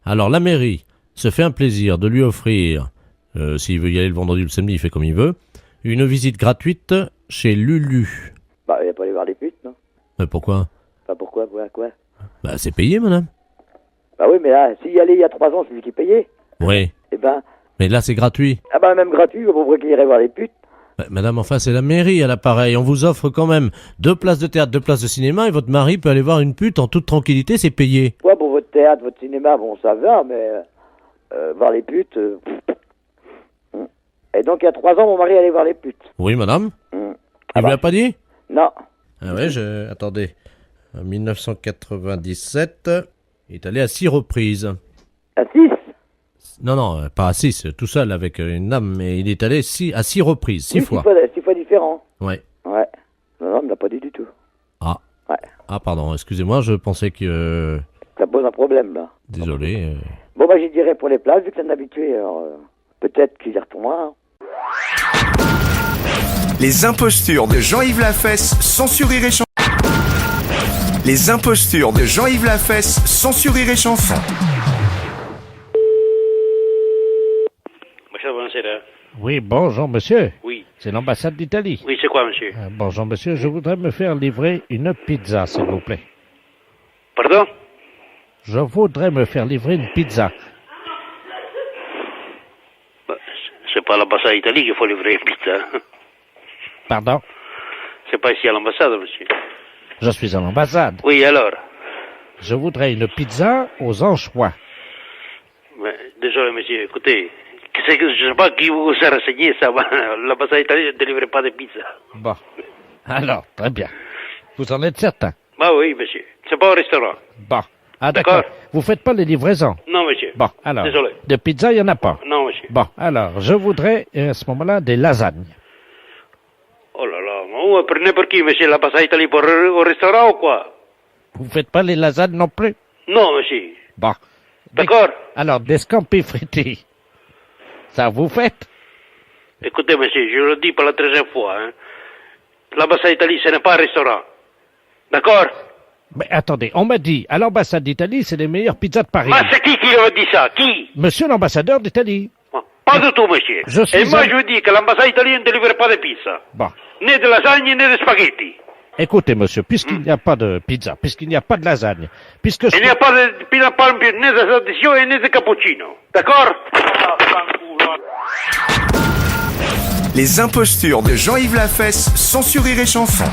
Alors la mairie se fait un plaisir de lui offrir, s'il veut y aller le vendredi ou le samedi, il fait comme il veut, une visite gratuite chez Lulu. Bah il va pas aller voir les putes, non? Mais pourquoi? Bah pourquoi? Quoi? Bah c'est payé, madame. Bah oui, mais là, s'il y allait il y a 3 ans, c'est lui qui payait. Oui. Eh ben... Mais là c'est gratuit. Ah bah même gratuit, pourquoi qu'il irait voir les putes? Bah, madame, enfin c'est la mairie à l'appareil. On vous offre quand même 2 places de théâtre, 2 places de cinéma et votre mari peut aller voir une pute en toute tranquillité, c'est payé. Ouais, pour votre théâtre, votre cinéma, bon ça va, mais... voir les putes... Et donc il y a 3 ans, mon mari allait voir les putes. Oui, madame. Ah Il vous l'a pas dit? Non. Ah ouais, attendez. En 1997, il est allé à 6 reprises. À 6? Non, pas à 6, tout seul avec une dame, mais il est allé à 6 reprises, 6 fois. 6 fois différents. Ouais. Ouais. Non, il me l'a pas dit du tout. Ah. Ouais. Ah, pardon, excusez-moi, je pensais que... Ça pose un problème, là. Désolé. Bon, bah, j'y dirais pour les places, vu que c'est un habitué, alors... peut-être qu'il y retournera. Hein. Les impostures de Jean-Yves Lafesse, sans Rire et Chanson. Les impostures de Jean-Yves Lafesse, sans Rire et Chanson. Buonasera. Oui, bonjour monsieur. Oui. C'est l'ambassade d'Italie. Oui, c'est quoi, monsieur? Bonjour monsieur, je voudrais me faire livrer une pizza, s'il vous plaît. Pardon? Je voudrais me faire livrer une pizza. C'est pas à l'ambassade d'Italie qu'il faut livrer une pizza. Pardon? C'est pas ici à l'ambassade, monsieur. Je suis à l'ambassade. Oui, alors? Je voudrais une pizza aux anchois. Mais, désolé, monsieur, écoutez, je sais pas qui vous a renseigné ça. L'ambassade d'Italie ne délivre pas de pizza. Bon. Alors, très bien. Vous en êtes certain? Bah oui, monsieur. C'est pas au restaurant. Bon. Ah, d'accord. Vous faites pas les livraisons? Non, monsieur. Bon, alors. Désolé. De pizza, il n'y en a pas? Non, monsieur. Bon, alors, je voudrais, à ce moment-là, des lasagnes. Oh là là, vous me prenez pour qui, monsieur? L'ambassade d'Italie pour au restaurant ou quoi? Vous faites pas les lasagnes non plus? Non, monsieur. Bon. D'accord. Alors, des scampi fritti. Ça vous fait? Écoutez, monsieur, je le dis pour la 13e fois, hein. L'ambassade d'Italie, ce n'est pas un restaurant. D'accord? Mais attendez, on m'a dit, à l'ambassade d'Italie, c'est les meilleures pizzas de Paris. Ah, c'est qui a dit ça? Qui? Monsieur l'ambassadeur d'Italie. Pas du tout, monsieur. Et moi, je vous dis que l'ambassade italienne ne délivre pas de pizza. Bon. Ni de lasagne, ni de spaghetti. Écoutez, monsieur, puisqu'il n'y a pas de pizza, puisqu'il n'y a pas de lasagne, puisque... Il n'y a pas de ni de addition et ni de cappuccino. D'accord? Les impostures de Jean-Yves Lafesse, sans Rire et Chanson.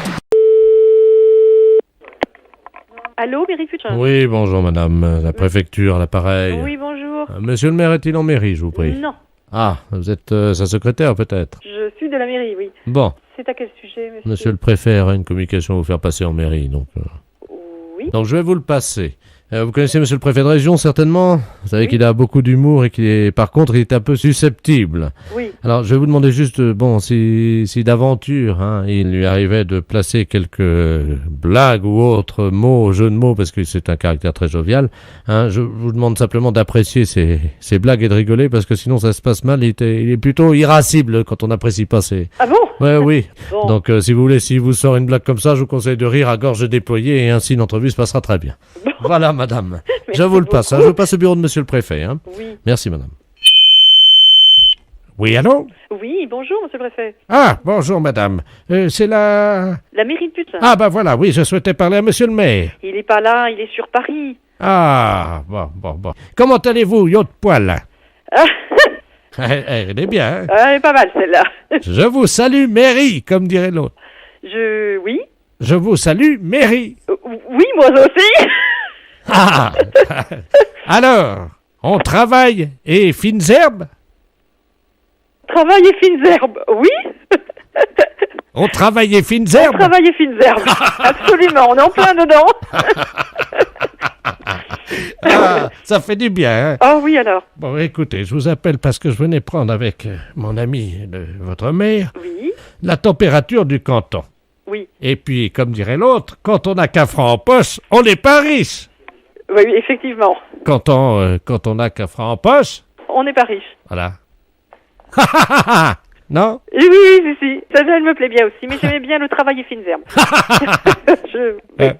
Allô, mairie Futur? Oui, bonjour madame, la préfecture à l'appareil. Oui, bonjour. Monsieur le maire est-il en mairie, je vous prie? Non. Ah, vous êtes sa secrétaire peut-être? Je suis de la mairie, oui. Bon. C'est à quel sujet, monsieur? Monsieur le préfet a une communication à vous faire passer en mairie, donc... Oui. Donc je vais vous le passer. Vous connaissez monsieur le préfet de région, certainement. Vous savez qu'il a beaucoup d'humour et qu'il est, par contre, il est un peu susceptible. Oui. Alors, je vais vous demander juste, bon, si d'aventure, hein, il lui arrivait de placer quelques blagues ou autres mots, jeux de mots, parce que c'est un caractère très jovial, hein, je vous demande simplement d'apprécier ces blagues et de rigoler, parce que sinon ça se passe mal. Il est plutôt irascible quand on n'apprécie pas ses... Ah bon? Ouais, oui. Bon. Donc, si vous voulez, s'il vous sort une blague comme ça, je vous conseille de rire à gorge déployée, et ainsi l'entrevue se passera très bien. Bon. Voilà, madame. Je vous le passe, hein. Je passe au bureau de monsieur le préfet. Hein. Oui. Merci, madame. Oui, allô? Oui, bonjour, monsieur le préfet. Ah, bonjour, madame. C'est la... La mairie de Putain. Ah, bah voilà, oui, je souhaitais parler à monsieur le maire. Il est pas là, il est sur Paris. Ah, bon. Comment allez-vous, yacht poil? Ah, Elle est bien, hein? elle est pas mal, celle-là. Je vous salue, mairie, comme dirait l'autre. Oui. Je vous salue, mairie. Oui, moi aussi. Ah! Alors, on travaille et fines herbes? Travail et fines herbes, oui. On travaille et fines On herbes? travaille et fines herbes, absolument, on est en plein dedans. Ah, ça fait du bien, hein? Ah oui, alors. Bon, écoutez, je vous appelle parce que je venais prendre avec mon ami, votre maire, Oui. la température du canton. Oui. Et puis, comme dirait l'autre, quand on n'a qu'un franc en poche, on n'est pas riche. Oui, effectivement. Quand on n'a qu'un franc en poche, On n'est pas riche. voilà. Non? Oui, si. Ça, elle me plaît bien aussi, mais j'aimais bien le travail et fines herbes.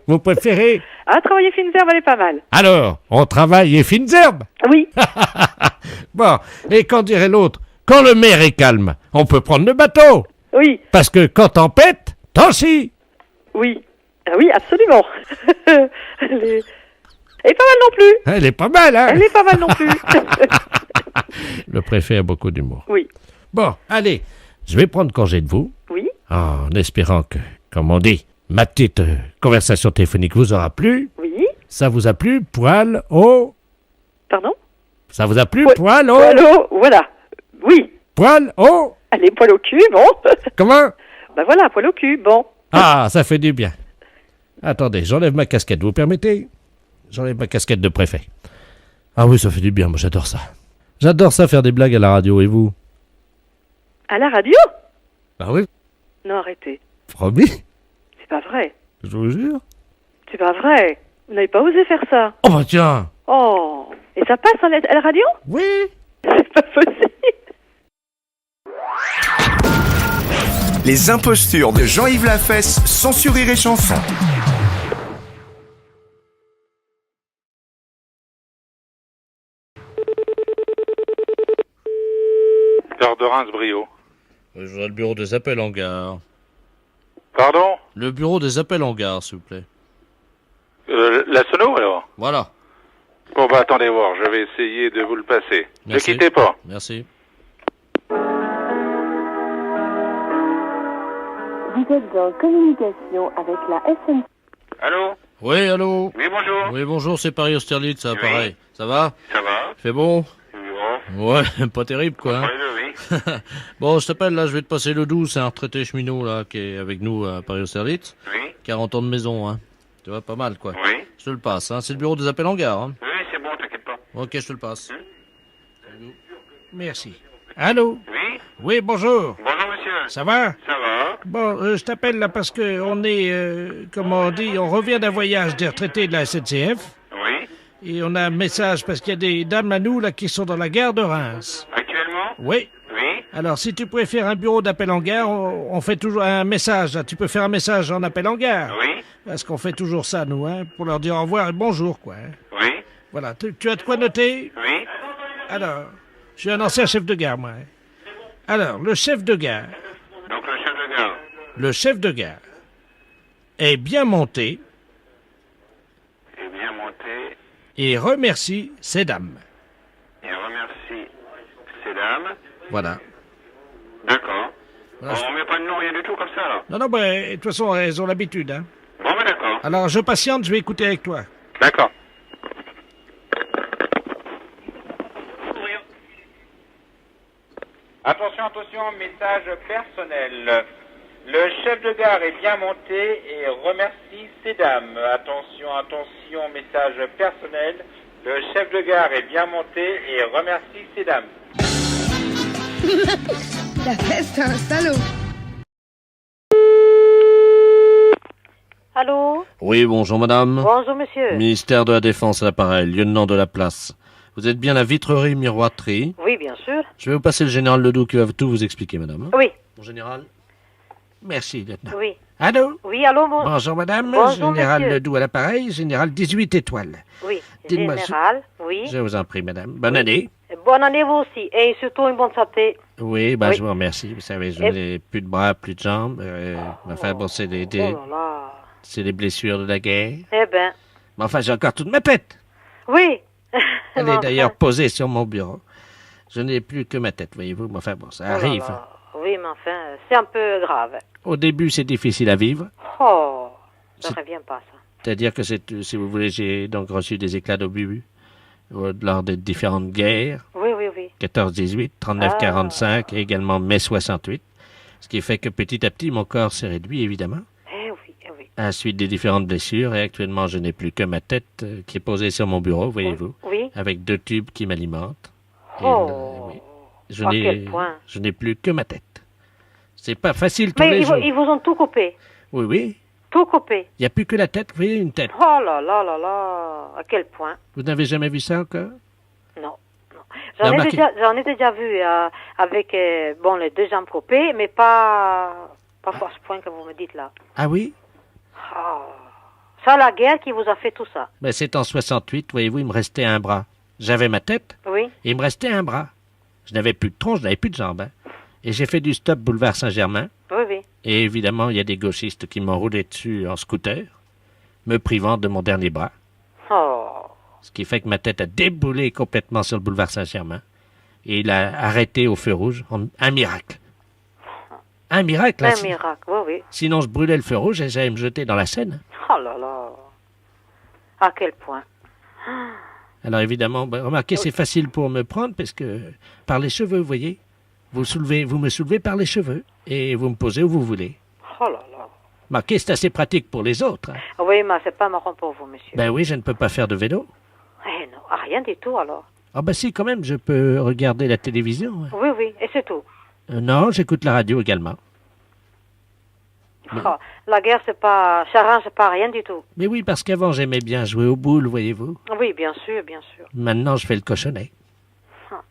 Vous préférez? Ah, travail et fines herbes, elle est pas mal. Alors, on travaille et fines herbes? Oui. Bon, et quand dirait l'autre, quand le maire est calme, on peut prendre le bateau. Oui. Parce que quand t'en pètes, t'en chies. Oui. Ah oui, absolument. Elle est pas mal non plus. Elle est pas mal, hein? Elle est pas mal non plus. Le préfet a beaucoup d'humour. Oui. Bon, allez, je vais prendre congé de vous. Oui. En espérant que, comme on dit, ma petite conversation téléphonique vous aura plu. Oui. Ça vous a plu, poil au... Pardon? Ça vous a plu, poil au... Poil au... Voilà. Oui. Poil au... Allez, poil au cul, bon. Comment? Ben voilà, poil au cul, bon. Ah, ça fait du bien. Attendez, j'enlève ma casquette, vous permettez? J'enlève ma casquette de préfet. Ah oui, ça fait du bien, moi j'adore ça. J'adore ça, faire des blagues à la radio, et vous? À la radio? Bah oui. Non, arrêtez. Promis? C'est pas vrai. Je vous jure. C'est pas vrai. Vous n'avez pas osé faire ça. Oh bah tiens. Oh. Et ça passe à la radio? Oui. C'est pas possible. Les impostures de Jean-Yves Lafesse, sans sur Rire et Chanson. Gare de Reims-Brio. Je voudrais le bureau des appels en gare. Pardon? Le bureau des appels en gare, s'il vous plaît. La sono, alors? Voilà. Bon, bah, attendez voir, je vais essayer de vous le passer. Merci. Ne quittez pas. Merci. Vous êtes en communication avec la SNCF. Allô? Oui, allô? Oui, bonjour. Oui, bonjour, c'est Paris Austerlitz, ça, pareil. Ça va? Ça va? Fait bon? Bon. Ouais, pas terrible, quoi. Hein. Oui. Bon, je t'appelle, là, je vais te passer le 12, c'est un retraité cheminot, là, qui est avec nous à Paris Austerlitz. Oui. 40 ans de maison, hein. Tu vois, pas mal, quoi. Oui. Je te le passe, hein. C'est le bureau des appels en gare, hein. Oui, c'est bon, t'inquiète pas. Ok, je te le passe. Merci. Allô? Oui. Oui, bonjour. Bonjour, monsieur. Ça va? Ça va? Bon, je t'appelle là parce que on est, comment on dit, on revient d'un voyage des retraités de la SNCF. Oui. Et on a un message parce qu'il y a des dames à nous là qui sont dans la gare de Reims. Actuellement? Oui. Oui. Alors, si tu pouvais faire un bureau d'appel en gare, on fait toujours un message. Là. Tu peux faire un message en appel en gare. Oui. Parce qu'on fait toujours ça, nous, hein, pour leur dire au revoir et bonjour, quoi. Hein. Oui. Voilà. Tu as de quoi noter? Oui. Alors, je suis un ancien chef de gare, moi. Alors, le chef de gare. Donc, le chef de gare. Le chef de gare est bien monté. Est bien monté. Et remercie ces dames. Et remercie ces dames. Voilà. D'accord. Voilà. On met pas de nom, rien du tout comme ça, là. Non, ben, de toute façon, elles ont l'habitude, hein. Bon, ben d'accord. Alors, je patiente, je vais écouter avec toi. D'accord. Attention, attention, message personnel. Le chef de gare est bien monté et remercie ces dames. Attention, attention, message personnel. Le chef de gare est bien monté et remercie ces dames. La fesse, c'est un salaud. Allô? Oui, bonjour madame. Bonjour, monsieur. Ministère de la Défense à l'appareil, lieutenant de la place. Vous êtes bien la vitrerie miroiterie. Oui, bien sûr. Je vais vous passer le général Ledoux qui va tout vous expliquer, madame. Oui. Mon général. Merci, lieutenant. Oui. Allô? Oui, allô, Bonjour madame, Bonjour, général monsieur. Ledoux à l'appareil, général 18 étoiles. Oui, Dites-moi, général, oui. Je vous en prie madame. Bonne année. Bonne année vous aussi, et surtout une bonne santé. Oui, Oui. je vous remercie. Vous savez, je Et- n'ai plus de bras, plus de jambes. Enfin, bon, c'est Oh là là. c'est les blessures de la guerre. Eh ben, Mais enfin, j'ai encore toute ma tête. oui. Elle Mais est enfin, d'ailleurs posée sur mon bureau. Je n'ai plus que ma tête, voyez-vous. Mais enfin, bon, ça oh là arrive. là. Oui, mais enfin, c'est un peu grave. Au début, c'est difficile à vivre. Oh, ça ne revient pas, ça. C'est-à-dire que, si vous voulez, j'ai donc reçu des éclats d'obus lors des différentes guerres. Oui, oui, oui. 14-18, 39-45 et également mai 68. Ce qui fait que petit à petit, mon corps s'est réduit, évidemment, Eh oui, eh oui. à la suite des différentes blessures. Et actuellement, je n'ai plus que ma tête qui est posée sur mon bureau, voyez-vous, Oui. avec 2 tubes qui m'alimentent. Et Oh. oui, je À n'ai quel point? je n'ai plus que ma tête. C'est pas facile tous Mais les jours. ils vous ont tout coupé. Oui, oui. Tout coupé. Il n'y a plus que la tête, vous voyez, une tête. Oh là là là là. À quel point? Vous n'avez jamais vu ça encore? Non. Mais remarquez- J'en ai déjà vu avec bon, les 2 jambes coupées, mais pas à ce point que vous me dites là. Ah oui? Oh. C'est la guerre qui vous a fait tout ça. Ben, c'est en 68, voyez-vous, il me restait un bras. J'avais ma tête, Oui. et il me restait un bras. Je n'avais plus de tronc, je n'avais plus de jambes. Hein. Et j'ai fait du stop boulevard Saint-Germain. Oui, oui. Et évidemment, il y a des gauchistes qui m'ont roulé dessus en scooter, me privant de mon dernier bras. Oh. Ce qui fait que ma tête a déboulé complètement sur le boulevard Saint-Germain. Et il a arrêté au feu rouge. Un miracle. Un miracle, là. Un miracle, oui, oui. Sinon, je brûlais le feu rouge et j'allais me jeter dans la Seine. Oh là là. À quel point? Alors évidemment, ben, remarquez, c'est facile pour me prendre parce que par les cheveux, vous voyez. Vous me soulevez par les cheveux et vous me posez où vous voulez. Oh là là. Remarquez, c'est assez pratique pour les autres. Hein. Oui, mais c'est pas marrant pour vous, monsieur. Ben oui, je ne peux pas faire de vélo. Eh non, rien du tout alors. Ah ben si, quand même, je peux regarder la télévision. Hein. Oui, oui, et c'est tout. Non, j'écoute la radio également. Oh, la guerre, ça arrange pas rien du tout. Mais oui, parce qu'avant, j'aimais bien jouer aux boules, voyez-vous. Oui, bien sûr, bien sûr. Maintenant, je fais le cochonnet. Ah.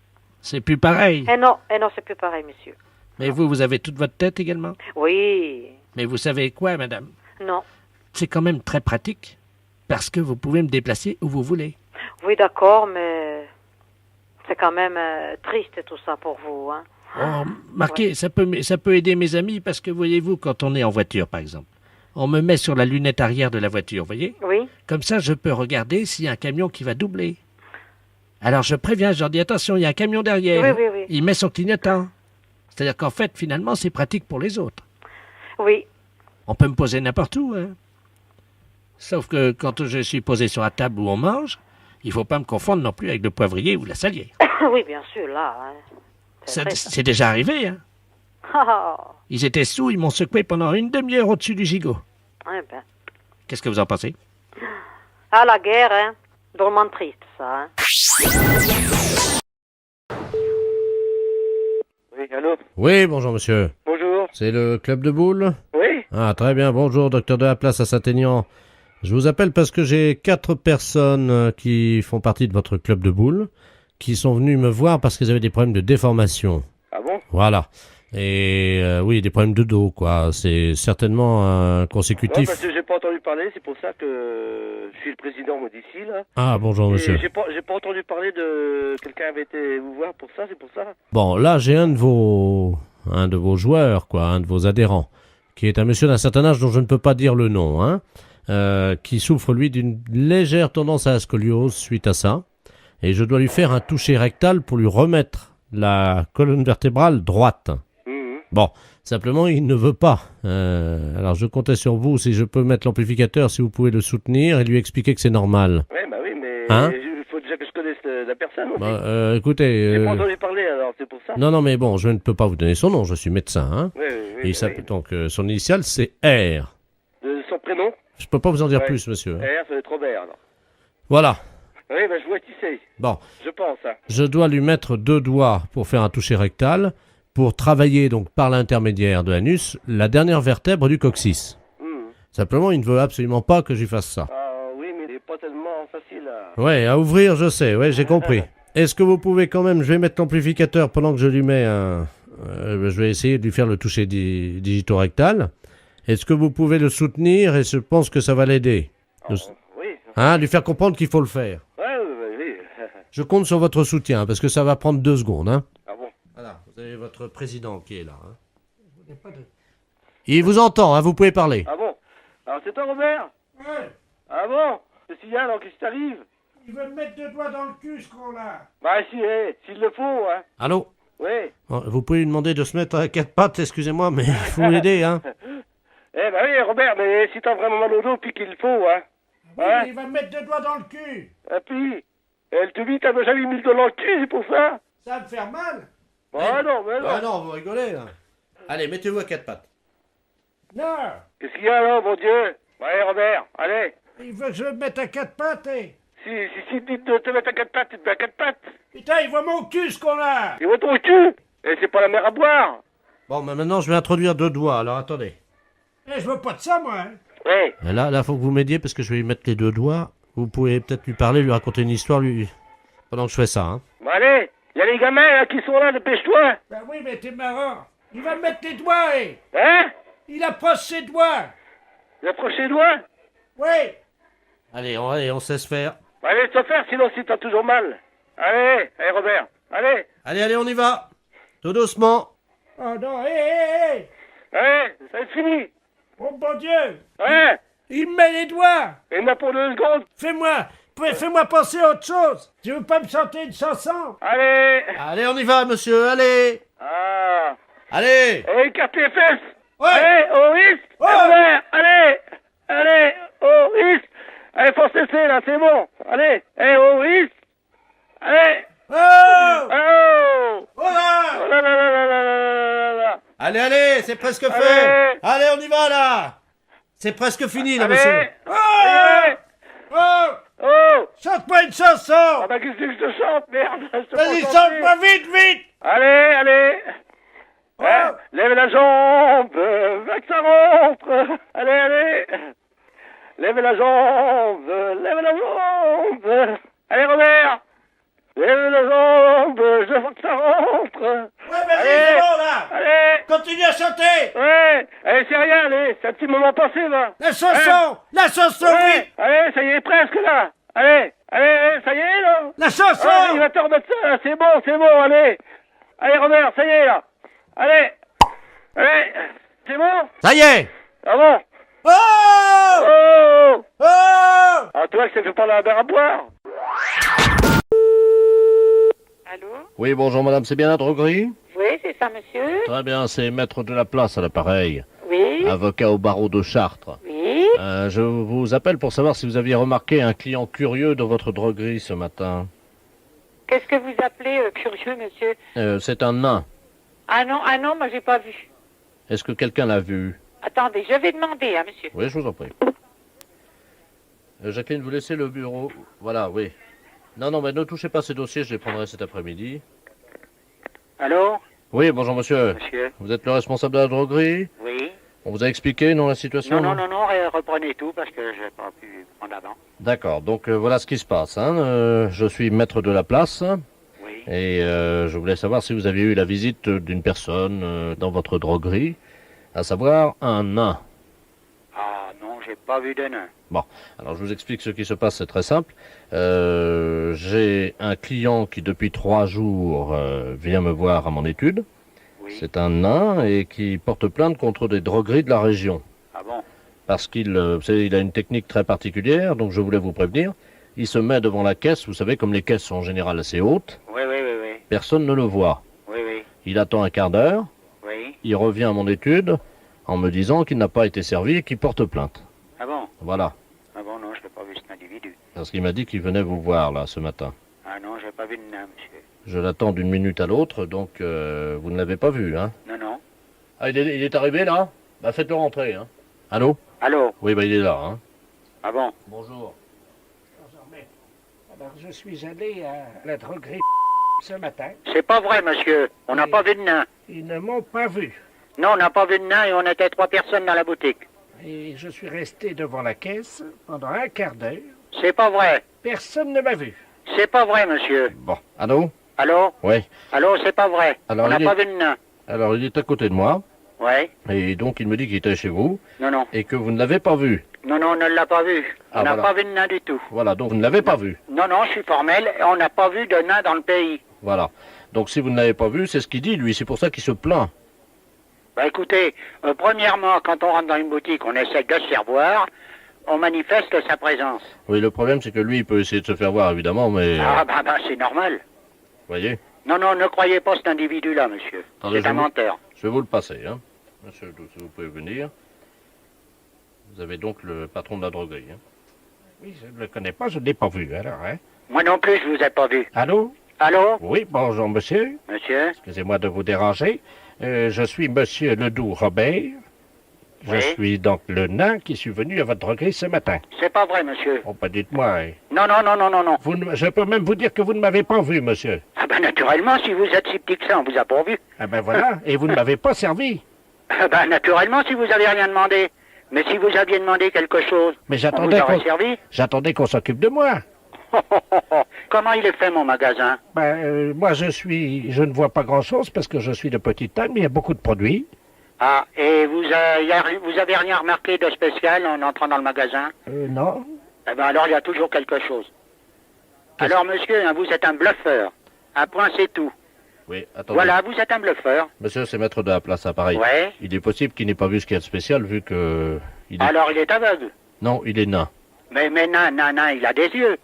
C'est plus pareil. Eh non, c'est plus pareil, monsieur. Mais vous avez toute votre tête également. Oui. Mais vous savez quoi, madame? Non. C'est quand même très pratique. Parce que vous pouvez me déplacer où vous voulez. Oui, d'accord, mais c'est quand même triste tout ça pour vous, hein. Oh, marquez, ça peut aider mes amis parce que, voyez-vous, quand on est en voiture, par exemple, on me met sur la lunette arrière de la voiture, voyez? Oui. Comme ça, je peux regarder s'il y a un camion qui va doubler. Alors, je préviens, je leur dis, attention, il y a un camion derrière. Oui, oui, oui. Il met son clignotant. C'est-à-dire qu'en fait, finalement, c'est pratique pour les autres. Oui. On peut me poser n'importe où, hein. Sauf que quand je suis posé sur la table où on mange, il faut pas me confondre non plus avec le poivrier ou la salière. Oui, bien sûr, là. Hein. C'est déjà arrivé, hein. Ah, Ils étaient sous, ils m'ont secoué pendant une demi-heure au-dessus du gigot. eh ben. Qu'est-ce que vous en pensez? Ah, la guerre, hein. Drôlement triste, ça, hein. Oui, allô? Oui, bonjour monsieur. Bonjour. C'est le club de boules? Oui? Ah, très bien. Bonjour, docteur de la place à Saint-Aignan. Je vous appelle parce que j'ai 4 personnes qui font partie de votre club de boules qui sont venues me voir parce qu'elles avaient des problèmes de déformation. Ah bon? Voilà. Et oui, des problèmes de dos, quoi. C'est certainement un Non, consécutif. parce que j'ai pas entendu parler, c'est pour ça que je suis le président moi d'ici, là. Ah, bonjour, Et monsieur. j'ai pas entendu parler de... Quelqu'un avait été vous voir pour ça, c'est pour ça? Bon, là, j'ai un de vos joueurs, quoi, un de vos adhérents, qui est un monsieur d'un certain âge dont je ne peux pas dire le nom, hein, qui souffre, lui, d'une légère tendance à la scoliose suite à ça. Et je dois lui faire un toucher rectal pour lui remettre la colonne vertébrale droite. Bon, simplement, il ne veut pas. Alors, je comptais sur vous, si je peux mettre l'amplificateur, si vous pouvez le soutenir et lui expliquer que c'est normal. Ouais, bah oui, mais Hein? il faut déjà que je connaisse la personne. Bah, écoutez... J'ai pas entendu parler, alors c'est pour ça. Non, mais bon, je ne peux pas vous donner son nom, je suis médecin. Hein. Oui, Et il s'appelle donc son initial, c'est R. Son prénom? Je peux pas vous en dire plus, monsieur. R, ça va être Robert, alors. Voilà. Oui, je vois qui c'est. Bon. Je pense, hein. Je dois lui mettre 2 doigts pour faire un toucher rectal, pour travailler donc par l'intermédiaire de l'anus la dernière vertèbre du coccyx. Simplement, il ne veut absolument pas que j'y fasse ça. Ah oui, mais il n'est pas tellement facile à... Ouais, à ouvrir, je sais, ouais, j'ai compris. Est-ce que vous pouvez quand même, je vais mettre l'amplificateur pendant que je lui mets un... je vais essayer de lui faire le toucher digitorectal. Est-ce que vous pouvez le soutenir et je pense que ça va l'aider? Oui. Hein, lui faire comprendre qu'il faut le faire. Oui. Je compte sur votre soutien parce que ça va prendre 2 secondes. Hein. Ah bon? Voilà, vous avez votre président qui est là. Hein. Il vous entend, hein, vous pouvez parler. Ah bon? Alors c'est toi, Robert? Ouais. Ah bon? Le signal, alors qu'est-ce qui t'arrive? Il veut me mettre 2 doigts dans le cul, ce con-là. Bah s'il le faut, hein. Allô? Oui. Bon, vous pouvez lui demander de se mettre à 4 pattes, excusez-moi, mais il faut l'aider, hein. Eh ben oui, Robert, mais si t'as vraiment mal au dos, puis qu'il le faut, hein. Oui, Hein? mais il va me mettre 2 doigts dans le cul. Et puis, elle te dit, t'as jamais mis le dos dans le cul, c'est pour ça? Ça va me faire mal. Ah non, mais non. Ah non, vous rigolez, là. Allez, mettez-vous à 4 pattes. Non. Qu'est-ce qu'il y a là, mon Dieu? Ouais, Robert, allez. Il veut que je me mette à 4 pattes, eh. Si dit de te mettre à 4 pattes, tu te mets à 4 pattes. Putain, il voit mon cul, ce con-là. Il voit ton cul. Et c'est pas la mer à boire. Bon, mais maintenant, je vais introduire 2 doigts, alors attendez. Eh, je veux pas de ça, moi. Hein. Ouais. Et là, faut que vous m'aidiez parce que je vais lui mettre les 2 doigts. Vous pouvez peut-être lui parler, lui raconter une histoire, lui, pendant que je fais ça, hein. Bon, allez, il y a les gamins là, qui sont là, dépêche-toi. Ben oui, mais t'es marrant. Il va me mettre les doigts, eh. Hein? Il approche ses doigts. Il approche les doigts? Oui. Allez, on sait se faire. Allez, laisse-toi faire, sinon si t'as toujours mal. Allez, Robert, allez. Allez, on y va. Tout doucement. Oh non, hé. Allez, ça va être fini. Oh mon Dieu. Ouais. Il me met les doigts. Il n'a pour 2 secondes. Fais-moi penser à autre chose. Tu veux pas me chanter une chanson? Allez. Allez, on y va, monsieur, allez. Ah. Allez. Et écarte les fesses. Ouais. Allez, au risque. Robert, allez, au risque. Allez, faut cesser là, c'est bon. Allez, au risque. Allez. Oh. Oh. Oh là. Oh là là là là là là. Allez, c'est presque fait. Allez, on y va, là. C'est presque fini, là, Allez. monsieur. Allez. Oh. Chante-moi une chanson. Ah bah qu'est-ce que je te chante, merde. Vas-y, chante-moi vite. Allez. Ouais, lève la jambe, va que ça rentre. Allez. Lève la jambe. Allez, Robert. Lève la jambe, je veux que ça rentre. Ouais, vas-y, c'est bon, là. Allez. Continue à chanter. Ouais. Allez, c'est rien, allez. C'est un petit moment passé, là. La chanson. La chanson, Ouais. vite. Allez, ça y est, presque, là. Allez, ça y est, là. La chanson. Ouais, il va te remettre ça, là. C'est bon, allez. Allez, Robert, ça y est, là. Allez. C'est bon? Ça y est. Ah bon? Oh. Ah, toi, que ça fait pas la mer à boire. Allô? Oui, bonjour, madame, c'est bien la droguerie? Oui, c'est ça, monsieur? Très bien, c'est maître de la place à l'appareil. Oui. Avocat au barreau de Chartres. Oui. Je vous appelle pour savoir si vous aviez remarqué un client curieux dans votre droguerie ce matin. Qu'est-ce que vous appelez curieux, monsieur? C'est un nain. Ah non, moi j'ai pas vu. Est-ce que quelqu'un l'a vu? Attendez, je vais demander, hein, monsieur. Oui, je vous en prie. Jacqueline, vous laissez le bureau. Voilà, oui. Non, mais ne touchez pas ces dossiers, je les prendrai cet après-midi. Allô? Oui, bonjour monsieur. Monsieur? Vous êtes le responsable de la droguerie? Oui. On vous a expliqué, non, la situation? Non, reprenez tout parce que j'ai pas pu prendre avant. D'accord, donc voilà ce qui se passe. Hein. Je suis maître de la place. Oui. Et je voulais savoir si vous aviez eu la visite d'une personne dans votre droguerie, à savoir un nain. Ah non, j'ai pas vu de nain. Bon, alors je vous explique ce qui se passe, c'est très simple. J'ai un client qui depuis 3 jours vient me voir à mon étude. Oui. C'est un nain et qui porte plainte contre des drogueries de la région. Ah bon? Parce qu'il il a une technique très particulière, donc je voulais vous prévenir. Il se met devant la caisse, vous savez, comme les caisses sont en général assez hautes. Oui. Personne ne le voit. Oui. Il attend un quart d'heure. Oui. Il revient à mon étude en me disant qu'il n'a pas été servi et qu'il porte plainte. Ah bon? Voilà. Ah bon, non, je n'ai pas vu cet individu. Parce qu'il m'a dit qu'il venait vous voir, là, ce matin. pas vu de nain, monsieur. Je l'attends d'une minute à l'autre, donc vous ne l'avez pas vu, hein? Non, non. Ah, il est arrivé, là? Bah, faites-le rentrer, hein. Allô? Allô? Oui, bah, il est là, hein. Ah bon? Bonjour. Alors, je suis allé à la droguerie ce matin. C'est pas vrai, monsieur. On n'a pas vu de nain. Ils ne m'ont pas vu. Non, on n'a pas vu de nain et on était 3 personnes dans la boutique. Et je suis resté devant la caisse pendant un quart d'heure. C'est pas vrai. Personne ne m'a vu. C'est pas vrai, monsieur. Bon, allô? Allô? Oui. Allô, c'est pas vrai. Alors, on n'a il pas est- vu de nain. Alors, il est à côté de moi, Ouais. et donc il me dit qu'il était chez vous, Non, non. et que vous ne l'avez pas vu. Non, non, on ne l'a pas vu. On Ah, n'a voilà. pas vu de nain du tout. Voilà, donc vous ne l'avez pas vu. Non, non, je suis formel. Et on n'a pas vu de nain dans le pays. Voilà. Donc si vous ne l'avez pas vu, c'est ce qu'il dit, lui, c'est pour ça qu'il se plaint. Bah écoutez, premièrement, quand on rentre dans une boutique, on essaie de se faire voir. On manifeste sa présence. Oui, le problème, c'est que lui, il peut essayer de se faire voir, évidemment, mais... Ah, bah, c'est normal. Vous voyez? Non, non, ne croyez pas cet individu-là, monsieur. Attendez, C'est un menteur. Je vais vous le passer, hein. Monsieur, si vous pouvez venir. Vous avez donc le patron de la droguerie, hein. Oui, je ne le connais pas, je ne l'ai pas vu, alors, hein. Moi non plus, je vous ai pas vu. Allô? Allô? Oui, bonjour, monsieur. Monsieur? Excusez-moi de vous déranger. Je suis monsieur Ledoux Robert. Je Oui. suis donc le nain qui suis venu à votre droguerie ce matin. C'est pas vrai, monsieur. Oh, bah dites-moi. Hein. Non, non, non, non, non, non. Je peux même vous dire que vous ne m'avez pas vu, monsieur. Ah ben naturellement, si vous êtes si petit que ça, on vous a pas vu. Ah ben voilà, et vous ne m'avez pas servi. Ah ben naturellement, si vous avez rien demandé. Mais si vous aviez demandé quelque chose, Mais on j'attendais vous aurait qu'on servi. j'attendais qu'on s'occupe de moi. Comment il est fait, mon magasin? Moi, je ne vois pas grand-chose parce que je suis de petite taille, mais il y a beaucoup de produits. Ah, et vous avez rien remarqué de spécial en entrant dans le magasin? Non. Eh ben alors, il y a toujours quelque chose. Alors, monsieur, hein, vous êtes un bluffeur. Un point, c'est tout. Oui, attendez. Voilà, vous êtes un bluffeur. Monsieur, c'est maître de la place, à Paris. Ouais. Il est possible qu'il n'ait pas vu ce qu'il y a de spécial, vu que... Il est... Alors, il est aveugle. Non, il est nain. Mais nain, il a des yeux.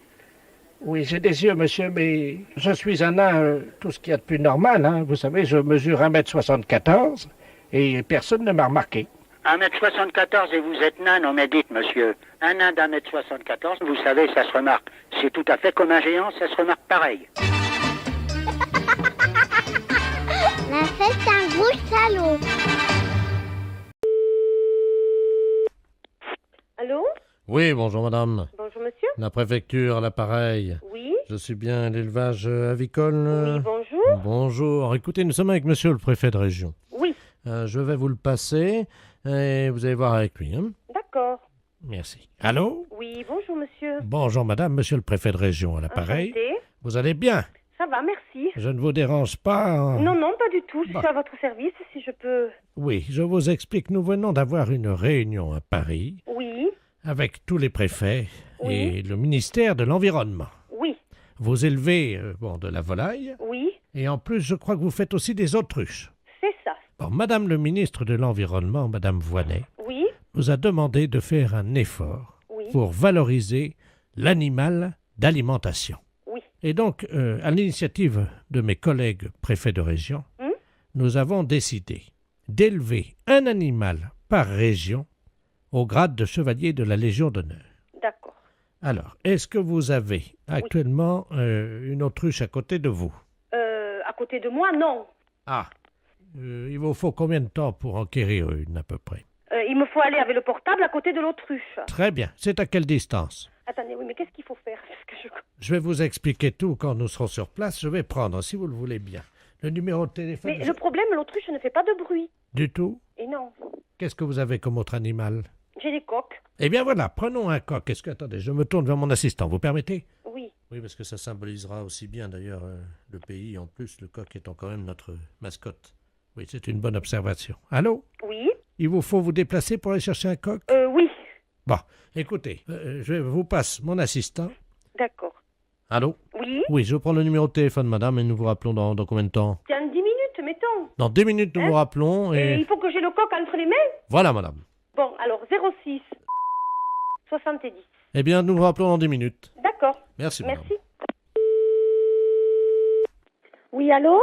Oui, j'ai des yeux, monsieur, mais je suis un nain, tout ce qu'il y a de plus normal. Hein. Vous savez, je mesure 1m74 et personne ne m'a remarqué. 1m74 et vous êtes nain, non mais dites, monsieur. Un nain d'1m74, vous savez, ça se remarque. C'est tout à fait comme un géant, ça se remarque pareil. La fête d'un gros salaud. Allô? Oui, bonjour madame. Bonjour monsieur. La préfecture à l'appareil. Oui. Je suis bien à l'élevage avicole. Oui, bonjour. Bonjour. Écoutez, nous sommes avec monsieur le préfet de région. Oui. Je vais vous le passer et vous allez voir avec lui. Hein? D'accord. Merci. Allô? Oui, bonjour monsieur. Bonjour madame, monsieur le préfet de région à l'appareil. Enchanté. Vous allez bien? Ça va, merci. Je ne vous dérange pas? Hein? Non, non, pas du tout. Je Bah. suis à votre service, si je peux... Oui, je vous explique. Nous venons d'avoir une réunion à Paris Oui, avec tous les préfets Oui. et le ministère de l'Environnement. oui, Vous élevez de la volaille oui, et en plus, je crois que vous faites aussi des autruches. c'est ça. Bon, madame le ministre de l'Environnement, madame Voynet, Oui, nous a demandé de faire un effort Oui. pour valoriser l'animal d'alimentation. oui. Et donc, à l'initiative de mes collègues préfets de région, nous avons décidé d'élever un animal par région au grade de chevalier de la Légion d'honneur. D'accord. Alors, est-ce que vous avez actuellement une autruche à côté de vous? À côté de moi, non. Ah, il vous faut combien de temps pour enquérir une à peu près? Il me faut aller avec le portable à côté de l'autruche. Très bien. C'est à quelle distance? Attendez, oui, mais qu'est-ce qu'il faut faire? Parce que Je vais vous expliquer tout quand nous serons sur place. Je vais prendre, si vous le voulez bien, le numéro de téléphone. Mais le problème, l'autruche ne fait pas de bruit. Du tout? Et non. Qu'est-ce que vous avez comme autre animal? J'ai des coqs. Eh bien voilà, prenons un coq. Attendez, je me tourne vers mon assistant. Vous permettez? Oui. Oui, parce que ça symbolisera aussi bien d'ailleurs le pays. En plus, le coq étant quand même notre mascotte. Oui, c'est une bonne observation. Allô? Oui. Il vous faut vous déplacer pour aller chercher un coq? Oui. Bon, écoutez, je vous passe mon assistant. D'accord. Allô? Oui. Oui, je prends le numéro de téléphone, madame, et nous vous rappelons dans combien de temps? Tiens, 10 minutes, mettons. Dans 10 minutes, nous vous rappelons Et et... il faut que j'ai le coq entre les mains? Voilà, madame. Bon, alors 06 70. Eh bien, nous vous rappelons dans 10 minutes. D'accord. Merci, madame. Merci. Oui, allô?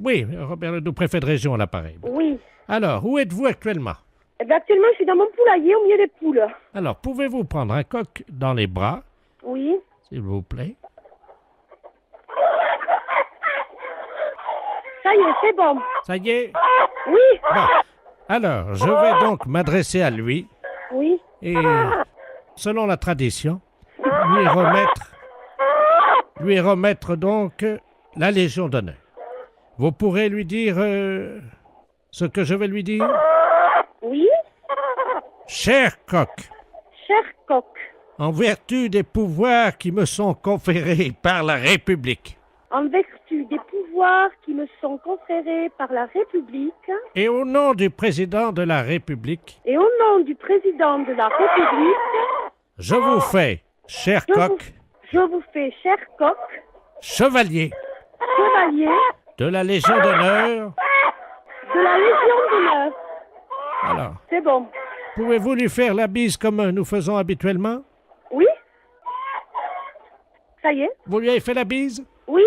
Oui, Robert Ledoux, préfet de région à l'appareil. Oui. Alors, où êtes-vous actuellement? Eh bien, actuellement, je suis dans mon poulailler au milieu des poules. Alors, pouvez-vous prendre un coq dans les bras, Oui. s'il vous plaît? Ça y est, c'est bon. Ça y est? Oui. Bon. Alors, je vais donc m'adresser à lui Oui. et, selon la tradition, lui remettre donc la Légion d'honneur. Vous pourrez lui dire ce que je vais lui dire? Oui. Cher coq, Cher coq, en vertu des pouvoirs qui me sont conférés par la République en vertu des pouvoirs qui me sont conférés par la République et au nom du président de la République, et au nom du président de la République, je vous fais, cher coq, je vous fais, cher coq, chevalier chevalier de la Légion d'honneur. de la Légion d'honneur. Alors, C'est bon. pouvez-vous lui faire la bise comme nous faisons habituellement? Oui. Ça y est. Vous lui avez fait la bise? Oui.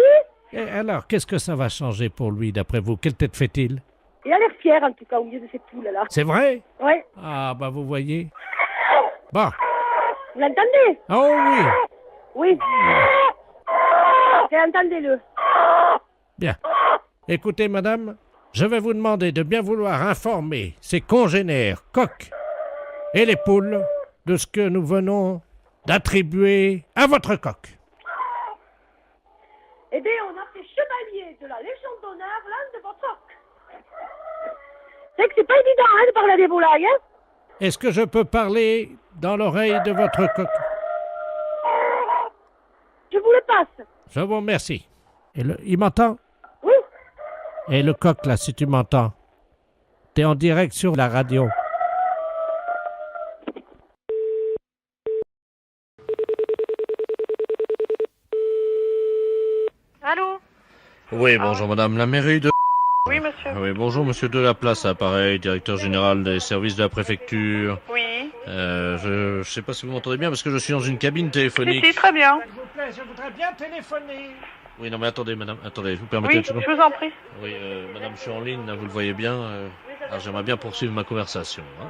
Et alors, qu'est-ce que ça va changer pour lui, d'après vous? Quelle tête fait-il? Il a l'air fier, en tout cas, au milieu de ces poules, là. C'est vrai? Oui. Ah, bah vous voyez. Bon. Vous l'entendez? Oh oui. Oui. Entendez-le. Bien. Écoutez, madame, je vais vous demander de bien vouloir informer ses congénères coqs et les poules de ce que nous venons d'attribuer à votre coq. Eh bien, on a fait chevalier de la Légion d'honneur l'un de votre coq. C'est que c'est pas évident, hein, de parler à des volailles, hein? Est-ce que je peux parler dans l'oreille de votre coq? Je vous le passe. Je vous remercie. Et il m'entend? Oui. Et le coq, là, si tu m'entends, t'es en direct sur la radio. Allô? Oui, bonjour madame, la mairie de... Oui, monsieur. Oui, bonjour monsieur Delaplace, appareil, directeur général des services de la préfecture. Oui. Je sais pas si vous m'entendez bien parce que je suis dans une cabine téléphonique. Si, très bien. S'il vous plaît, je voudrais bien téléphoner. Oui, non mais attendez madame, attendez, vous permettez Oui, une seconde? je vous en prie. Oui, madame, je suis en ligne, là, vous le voyez bien. Alors j'aimerais bien poursuivre ma conversation. Hein.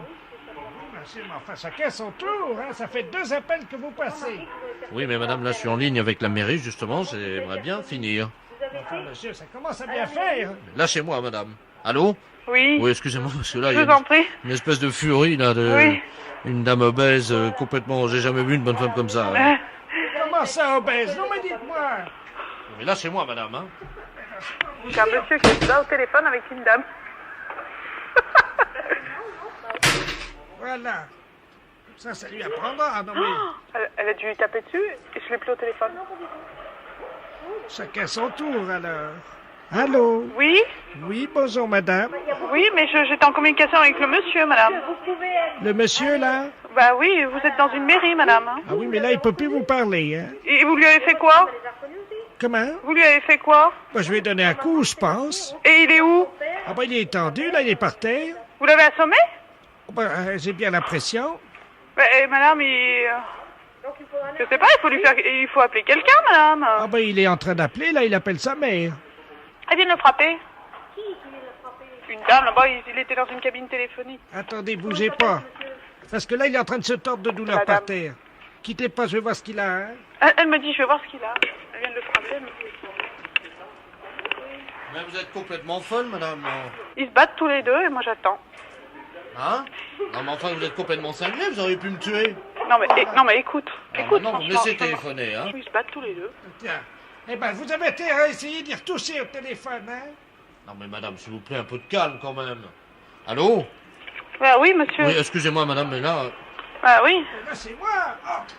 Monsieur, mais enfin, chacun son tour, hein. Ça fait 2 appels que vous passez. Oui, mais madame, là, je suis en ligne avec la mairie, justement, j'aimerais bien finir. Enfin, monsieur, ça commence à bien faire. Lâchez-moi, madame. Allô? Oui. Oui, excusez-moi, parce que là, Je il y vous a en prie. une espèce de furie, là, de... Oui. Une dame obèse, complètement... J'ai jamais vu une bonne femme comme ça. Hein. Comment ça, obèse? Non, mais dites-moi. Mais lâchez-moi, madame, hein. Il y a un monsieur qui est là au téléphone avec une dame. Voilà. Ça lui apprendra, non mais... Elle a dû lui taper dessus et je l'ai plus au téléphone. Chacun son tour, alors. Allô? Oui? Oui, bonjour, madame. Oui, mais j'étais en communication avec le monsieur, madame. Le monsieur, là? Bah oui, vous êtes dans une mairie, madame. Hein. Ah oui, mais là, il peut plus vous parler, hein. Et vous lui avez fait quoi? Comment? Vous lui avez fait quoi? Bah, je lui ai donné un coup, je pense. Et il est où? Ah bah, il est étendu, là, il est par terre. Vous l'avez assommé? Bah, j'ai bien l'impression. Bah, madame, je sais pas, il faut appeler quelqu'un, madame. Ah bah, il est en train d'appeler, là, il appelle sa mère. Elle vient de le frapper. Qui vient de le frapper? Une dame, là-bas, il était dans une cabine téléphonique. Attendez, bougez pas. Parce que là, il est en train de se tordre de douleur par terre. Quittez pas, je vais voir ce qu'il a, hein. Elle me dit, je vais voir ce qu'il a. Elle vient de le frapper, Mais vous êtes complètement folle, madame. Ils se battent tous les deux et moi j'attends. Hein? Non, mais enfin, vous êtes complètement cinglé, vous auriez pu me tuer. Non, mais écoute. Écoute, non, vous me laissez téléphoner, hein. Ils se battent tous les deux. Tiens. Eh ben, vous avez intérêt à essayer d'y retoucher au téléphone, hein? Non, mais madame, s'il vous plaît, un peu de calme, quand même. Allô? Bah oui, monsieur. Oui, excusez-moi, madame, mais là... Bah oui. Là, c'est moi.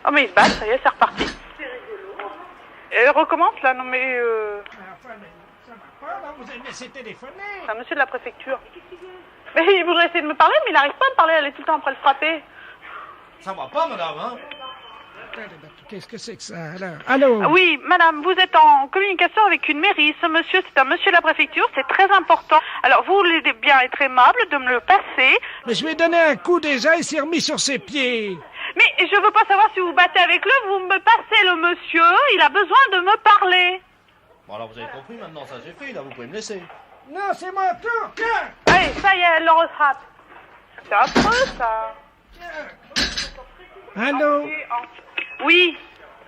Oh, mais ils se battent, ça y est, c'est reparti. Elle recommence, là, non, mais... Enfin, mais ça va pas, là, vous avez laissé téléphoner. C'est un monsieur de la préfecture. Mais il voudrait essayer de me parler, mais il n'arrive pas à me parler, elle est tout le temps après le frapper. Ça va pas, madame, hein? Qu'est-ce que c'est que ça, alors? Allô? Oui, madame, vous êtes en communication avec une mairie. Ce monsieur, c'est un monsieur de la préfecture, c'est très important. Alors, vous voulez bien être aimable de me le passer. Mais je lui ai donné un coup déjà, il s'est remis sur ses pieds. Mais je veux pas savoir si vous battez avec lui, vous me passez le monsieur, il a besoin de me parler. Bon, alors vous avez compris, maintenant, ça j'ai fait, là, vous pouvez me laisser. Non, c'est mon tour, tiens! Allez, ça y est, elle le rattrape. C'est affreux, ça. Allô? Oui.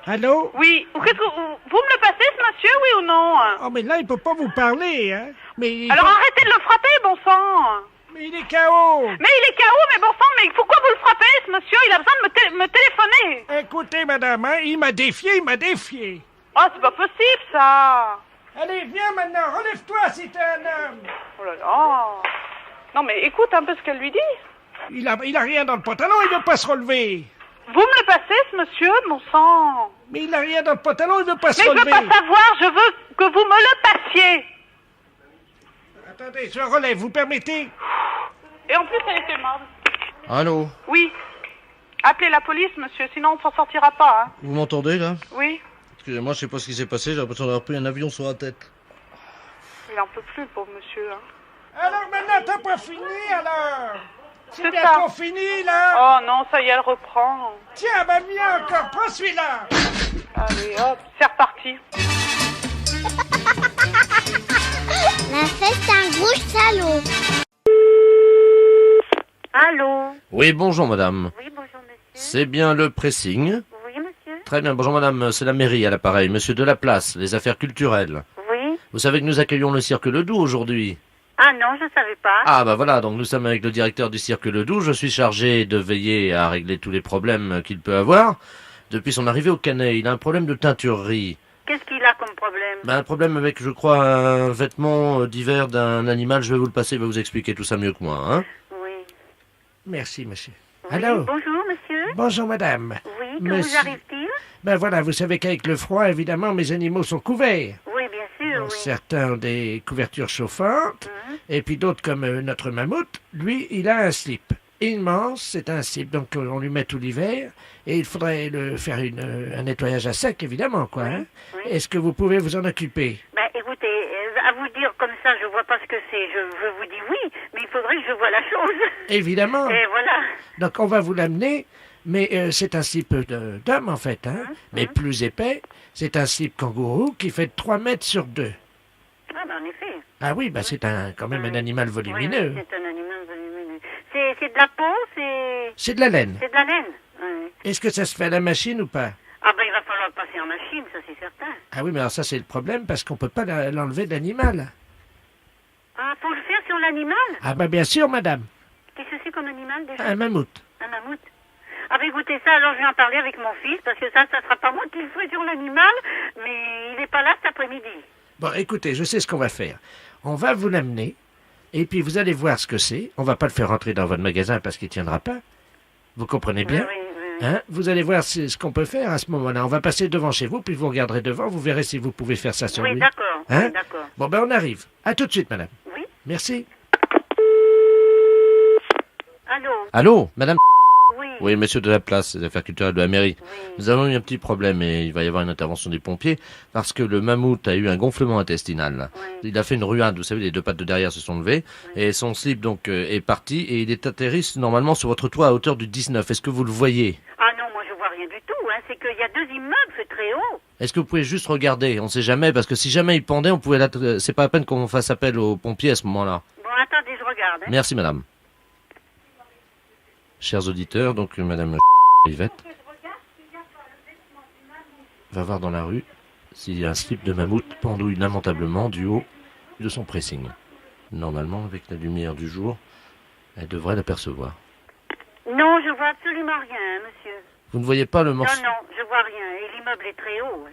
Allô? Oui, vous me le passez, ce monsieur, oui ou non? Oh, mais là, il peut pas vous parler, hein? Mais Alors arrêtez de le frapper, bon sang! Mais il est KO! Mais il est KO, mais bon sang, mais pourquoi vous le frappez, ce monsieur? Il a besoin de me téléphoner! Écoutez, madame, hein, il m'a défié! Oh, c'est pas possible, ça! Allez, viens maintenant, relève-toi si t'es un homme! Oh là là! Non, mais écoute un peu ce qu'elle lui dit. Il a rien dans le pantalon, il veut pas se relever! Vous me le passez, ce monsieur, mon sang? Mais il a rien dans le pantalon, il veut pas se relever! Mais je veux pas savoir, je veux que vous me le passiez! Attendez, je relève, vous permettez? Et en plus, elle était morte. Allô? Oui. Appelez la police, monsieur, sinon on s'en sortira pas, hein. Vous m'entendez, là? Oui. Excusez-moi, je sais pas ce qui s'est passé, j'ai l'impression d'avoir pris un avion sur la tête. Il en peut plus, pauvre monsieur, hein. Alors maintenant, t'as pas fini, alors? C'est bien ça. qu'on finit, là? Oh non, ça y est, elle reprend. Tiens, bah mieux encore, prends celui-là! Allez, hop, c'est reparti. La fête, c'est un gros salaud. Allô? Oui, bonjour, madame. Oui, bonjour, monsieur. C'est bien le pressing? Oui, monsieur. Très bien, bonjour, madame, c'est la mairie à l'appareil. Monsieur Delaplace, les affaires culturelles. Oui. Vous savez que nous accueillons le Cirque Ledoux aujourd'hui? Ah non, je savais pas. Ah bah voilà, donc nous sommes avec le directeur du Cirque Ledoux. Je suis chargé de veiller à régler tous les problèmes qu'il peut avoir. Depuis son arrivée au Canet, il a un problème de teinturerie. Qu'est-ce qu'il a comme problème? Ben, un problème avec, je crois, un vêtement d'hiver d'un animal. Je vais vous le passer, il va vous expliquer tout ça mieux que moi, hein. Oui. Merci, monsieur. Oui, Allô? bonjour, monsieur. Bonjour, madame. Oui, que vous arrive-t-il? Ben voilà, vous savez qu'avec le froid, évidemment, mes animaux sont couverts. Oui, bien sûr, oui. Certains ont des couvertures chauffantes, et puis d'autres, comme notre mammouth, lui, il a un slip immense, c'est un slip, donc on lui met tout l'hiver, et il faudrait le faire un nettoyage à sec, évidemment, quoi. Hein? Oui. Est-ce que vous pouvez vous en occuper? Ben, écoutez, à vous dire comme ça, je vois pas ce que c'est. Je vous dis oui, mais il faudrait que je voie la chose. Évidemment. Et voilà. Donc on va vous l'amener, mais c'est un slip d'homme, en fait, hein? Mais plus épais. C'est un slip kangourou qui fait 3 mètres sur 2. Ah, ben en effet. Ah oui, bah c'est quand même un animal volumineux. Oui, c'est un animal volumineux. C'est de la peau, C'est de la laine. C'est de la laine. Oui. Est-ce que ça se fait à la machine ou pas? Ah ben il va falloir le passer en machine, ça c'est certain. Ah oui, mais alors ça c'est le problème parce qu'on peut pas l'enlever de l'animal. Ah, faut le faire sur l'animal? Ah bah bien sûr, madame. Qu'est-ce que c'est comme animal déjà? Un mammouth. Un mammouth. Ah ben écoutez ça, alors je vais en parler avec mon fils, parce que ça sera pas moi qui le ferai sur l'animal, mais il est pas là cet après-midi. Bon, écoutez, je sais ce qu'on va faire. On va vous l'amener, et puis vous allez voir ce que c'est. On va pas le faire rentrer dans votre magasin parce qu'il tiendra pas. Vous comprenez bien? Oui. Hein? Vous allez voir ce qu'on peut faire à ce moment-là. On va passer devant chez vous, puis vous regarderez devant, vous verrez si vous pouvez faire ça sur lui. Oui, d'accord. Hein? Oui, d'accord. Bon, ben on arrive. À tout de suite, madame. Oui. Merci. Allô? Allô, madame? Oui. Oui, monsieur Delaplace, les affaires culturelles de la mairie. Nous avons eu un petit problème et il va y avoir une intervention des pompiers parce que le mammouth a eu un gonflement intestinal. Il a fait une ruade, vous savez, les 2 pattes de derrière se sont levées et son slip donc est parti et il est atterri normalement sur votre toit à hauteur du 19. Est-ce que vous le voyez? Ah non, moi je vois rien du tout, hein. C'est qu'il y a 2 immeubles, c'est très haut. Est-ce que vous pouvez juste regarder? On sait jamais parce que si jamais il pendait, on pouvait c'est pas à peine qu'on fasse appel aux pompiers à ce moment-là. Bon, attendez, je regarde. Hein. Merci madame. Chers auditeurs, donc madame Yvette va voir dans la rue s'il y a un slip de mammouth pendouille lamentablement du haut de son pressing. Normalement, avec la lumière du jour, elle devrait l'apercevoir. Non, je vois absolument rien, monsieur. Vous ne voyez pas le morceau? Non, je vois rien. Et l'immeuble est très haut. Hein.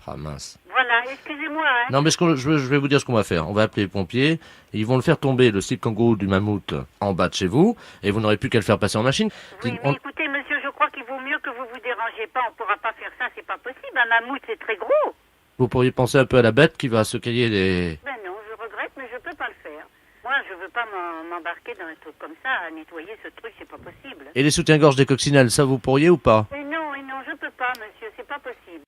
Ah mince. Voilà, excusez-moi. Hein. Non mais je vais vous dire ce qu'on va faire. On va appeler les pompiers, et ils vont le faire tomber, le slip kangourou du mammouth, en bas de chez vous, et vous n'aurez plus qu'à le faire passer en machine. Oui, mais écoutez, monsieur, je crois qu'il vaut mieux que vous vous dérangez pas. On pourra pas faire ça, c'est pas possible. Un mammouth, c'est très gros. Vous pourriez penser un peu à la bête qui va se cailler les... Ben non, je regrette, mais je peux pas le faire. Moi, je veux pas m'embarquer dans un truc comme ça, à nettoyer ce truc, c'est pas possible. Et les soutiens-gorge des coccinelles, ça vous pourriez ou pas? Et non, je peux pas, monsieur, c'est pas possible.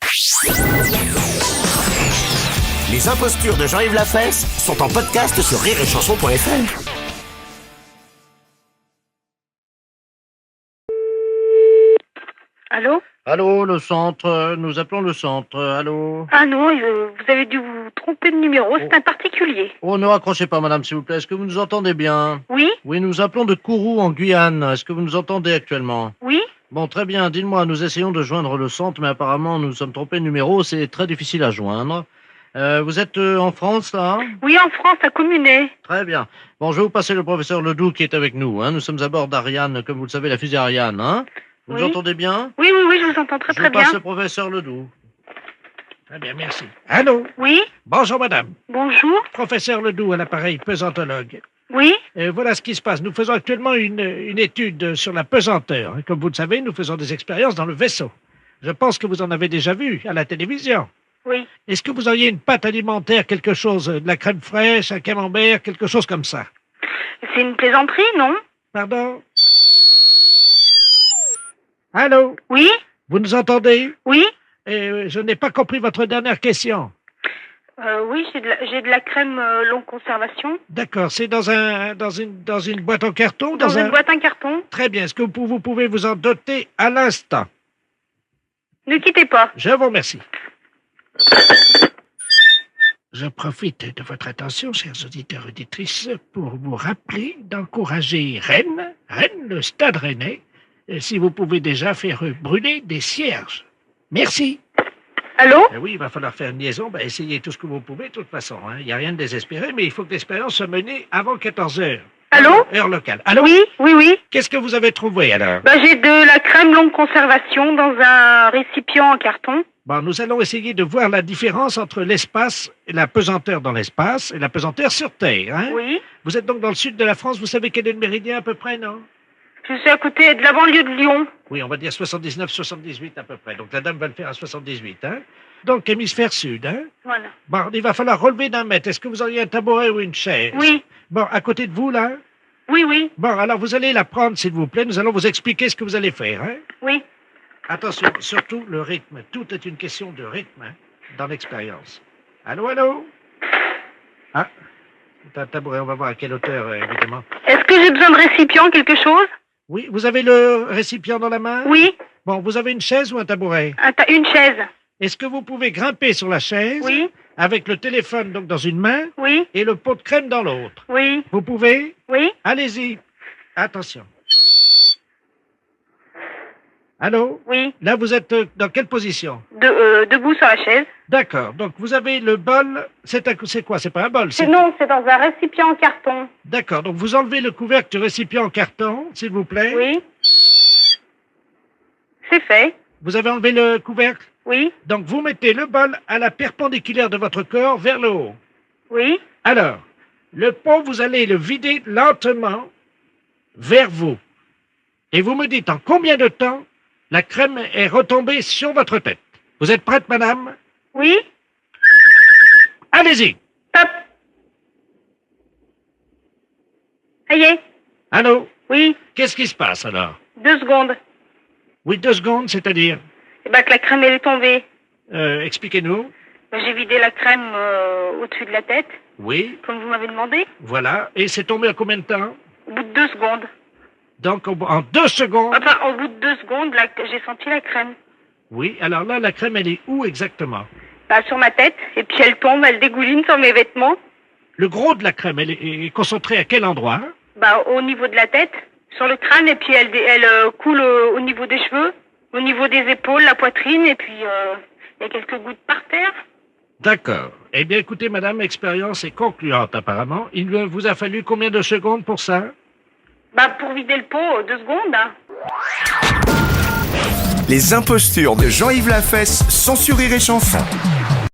Les impostures de Jean-Yves Lafesse sont en podcast sur rireetchanson.fr. Allô? Allô, le centre, nous appelons le centre, allô? Ah non, vous avez dû vous tromper de numéro, c'est un particulier. Oh, ne raccrochez pas, madame, s'il vous plaît. Est-ce que vous nous entendez bien? Oui? Oui, nous appelons de Kourou, en Guyane. Est-ce que vous nous entendez actuellement? Oui? Bon, très bien. Dites-moi, nous essayons de joindre le centre, mais apparemment, nous sommes trompés de numéro. C'est très difficile à joindre. Vous êtes en France, là? Oui, en France, à Communet. Très bien. Bon, je vais vous passer le professeur Ledoux qui est avec nous. Hein. Nous sommes à bord d'Ariane, comme vous le savez, la fusée Ariane. Hein. Vous nous entendez bien? Oui, je vous entends très Je vous bien. passe le professeur Ledoux. Très bien, merci. Allô? Oui? Bonjour, madame. Bonjour. Professeur Ledoux à l'appareil pesantologue. Oui? Voilà ce qui se passe. Nous faisons actuellement une étude sur la pesanteur. Comme vous le savez, nous faisons des expériences dans le vaisseau. Je pense que vous en avez déjà vu à la télévision. Oui. Est-ce que vous auriez une pâte alimentaire, quelque chose, de la crème fraîche, un camembert, quelque chose comme ça? C'est une plaisanterie, non? Pardon? Allô? Oui? Vous nous entendez? Oui? Je n'ai pas compris votre dernière question. Oui, j'ai de la crème longue conservation. D'accord, c'est dans une boîte en carton? Dans une boîte en carton. Très bien, est-ce que vous pouvez vous en doter à l'instant? Ne quittez pas. Je vous remercie. Je profite de votre attention, chers auditeurs et auditrices, pour vous rappeler d'encourager Rennes, le Stade Rennais, si vous pouvez déjà faire brûler des cierges. Merci. Allô? Oui, il va falloir faire une liaison. Essayez tout ce que vous pouvez, de toute façon. Il n'y a rien de désespéré, mais il faut que l'expérience soit menée avant 14 heures. Allô? Heure locale. Allô? Oui. Qu'est-ce que vous avez trouvé, alors? J'ai de la crème longue conservation dans un récipient en carton. Bon, nous allons essayer de voir la différence entre l'espace, et la pesanteur dans l'espace et la pesanteur sur Terre. Hein? Oui. Vous êtes donc dans le sud de la France, vous savez quel est le méridien à peu près, non? Je suis à côté de la banlieue de Lyon. Oui, on va dire 79, 78 à peu près. Donc la dame va le faire à 78, hein? Donc hémisphère sud, hein? Voilà. Bon, il va falloir relever d'1 mètre. Est-ce que vous auriez un tabouret ou une chaise? Oui. Bon, à côté de vous, là? Oui. Bon, alors vous allez la prendre, s'il vous plaît. Nous allons vous expliquer ce que vous allez faire, hein? Oui. Attention, surtout le rythme. Tout est une question de rythme, hein, dans l'expérience. Allô? Ah, c'est un tabouret. On va voir à quelle hauteur, évidemment. Est-ce que j'ai besoin de récipient, quelque chose? Oui, vous avez le récipient dans la main? Oui. Bon, vous avez une chaise ou un tabouret? Une chaise. Est-ce que vous pouvez grimper sur la chaise? Oui. Avec le téléphone donc dans une main? Oui. Et le pot de crème dans l'autre? Oui. Vous pouvez? Oui. Allez-y. Attention. Allô? Oui. Là, vous êtes dans quelle position? Debout sur la chaise. D'accord. Donc, vous avez le bol. C'est quoi? C'est pas un bol? Non, c'est dans un récipient en carton. D'accord. Donc, vous enlevez le couvercle du récipient en carton, s'il vous plaît. Oui. C'est fait. Vous avez enlevé le couvercle? Oui. Donc, vous mettez le bol à la perpendiculaire de votre corps vers le haut. Oui. Alors, le pot, vous allez le vider lentement vers vous. Et vous me dites en combien de temps la crème est retombée sur votre tête. Vous êtes prête, madame? Oui. Allez-y. Top. Ça y est. Allô? Oui. Qu'est-ce qui se passe, alors? 2 secondes. Oui, 2 secondes, c'est-à-dire? Que la crème, elle est tombée. Expliquez-nous. J'ai vidé la crème au-dessus de la tête. Oui. Comme vous m'avez demandé. Voilà. Et c'est tombé en combien de temps? Au bout de 2 secondes. Donc, en 2 secondes? Enfin, au bout de 2 secondes, j'ai senti la crème. Oui. Alors là, la crème, elle est où exactement? Sur ma tête. Et puis elle tombe, elle dégouline sur mes vêtements. Le gros de la crème, elle est concentrée à quel endroit? Au niveau de la tête, sur le crâne, et puis elle coule au niveau des cheveux, au niveau des épaules, la poitrine, et puis il y a quelques gouttes par terre. D'accord. Eh bien, écoutez, madame, l'expérience est concluante, apparemment. Il vous a fallu combien de secondes pour ça? Pour vider le pot, 2 secondes. Hein. Les impostures de Jean-Yves Lafesse sont sur Rire et Chanson.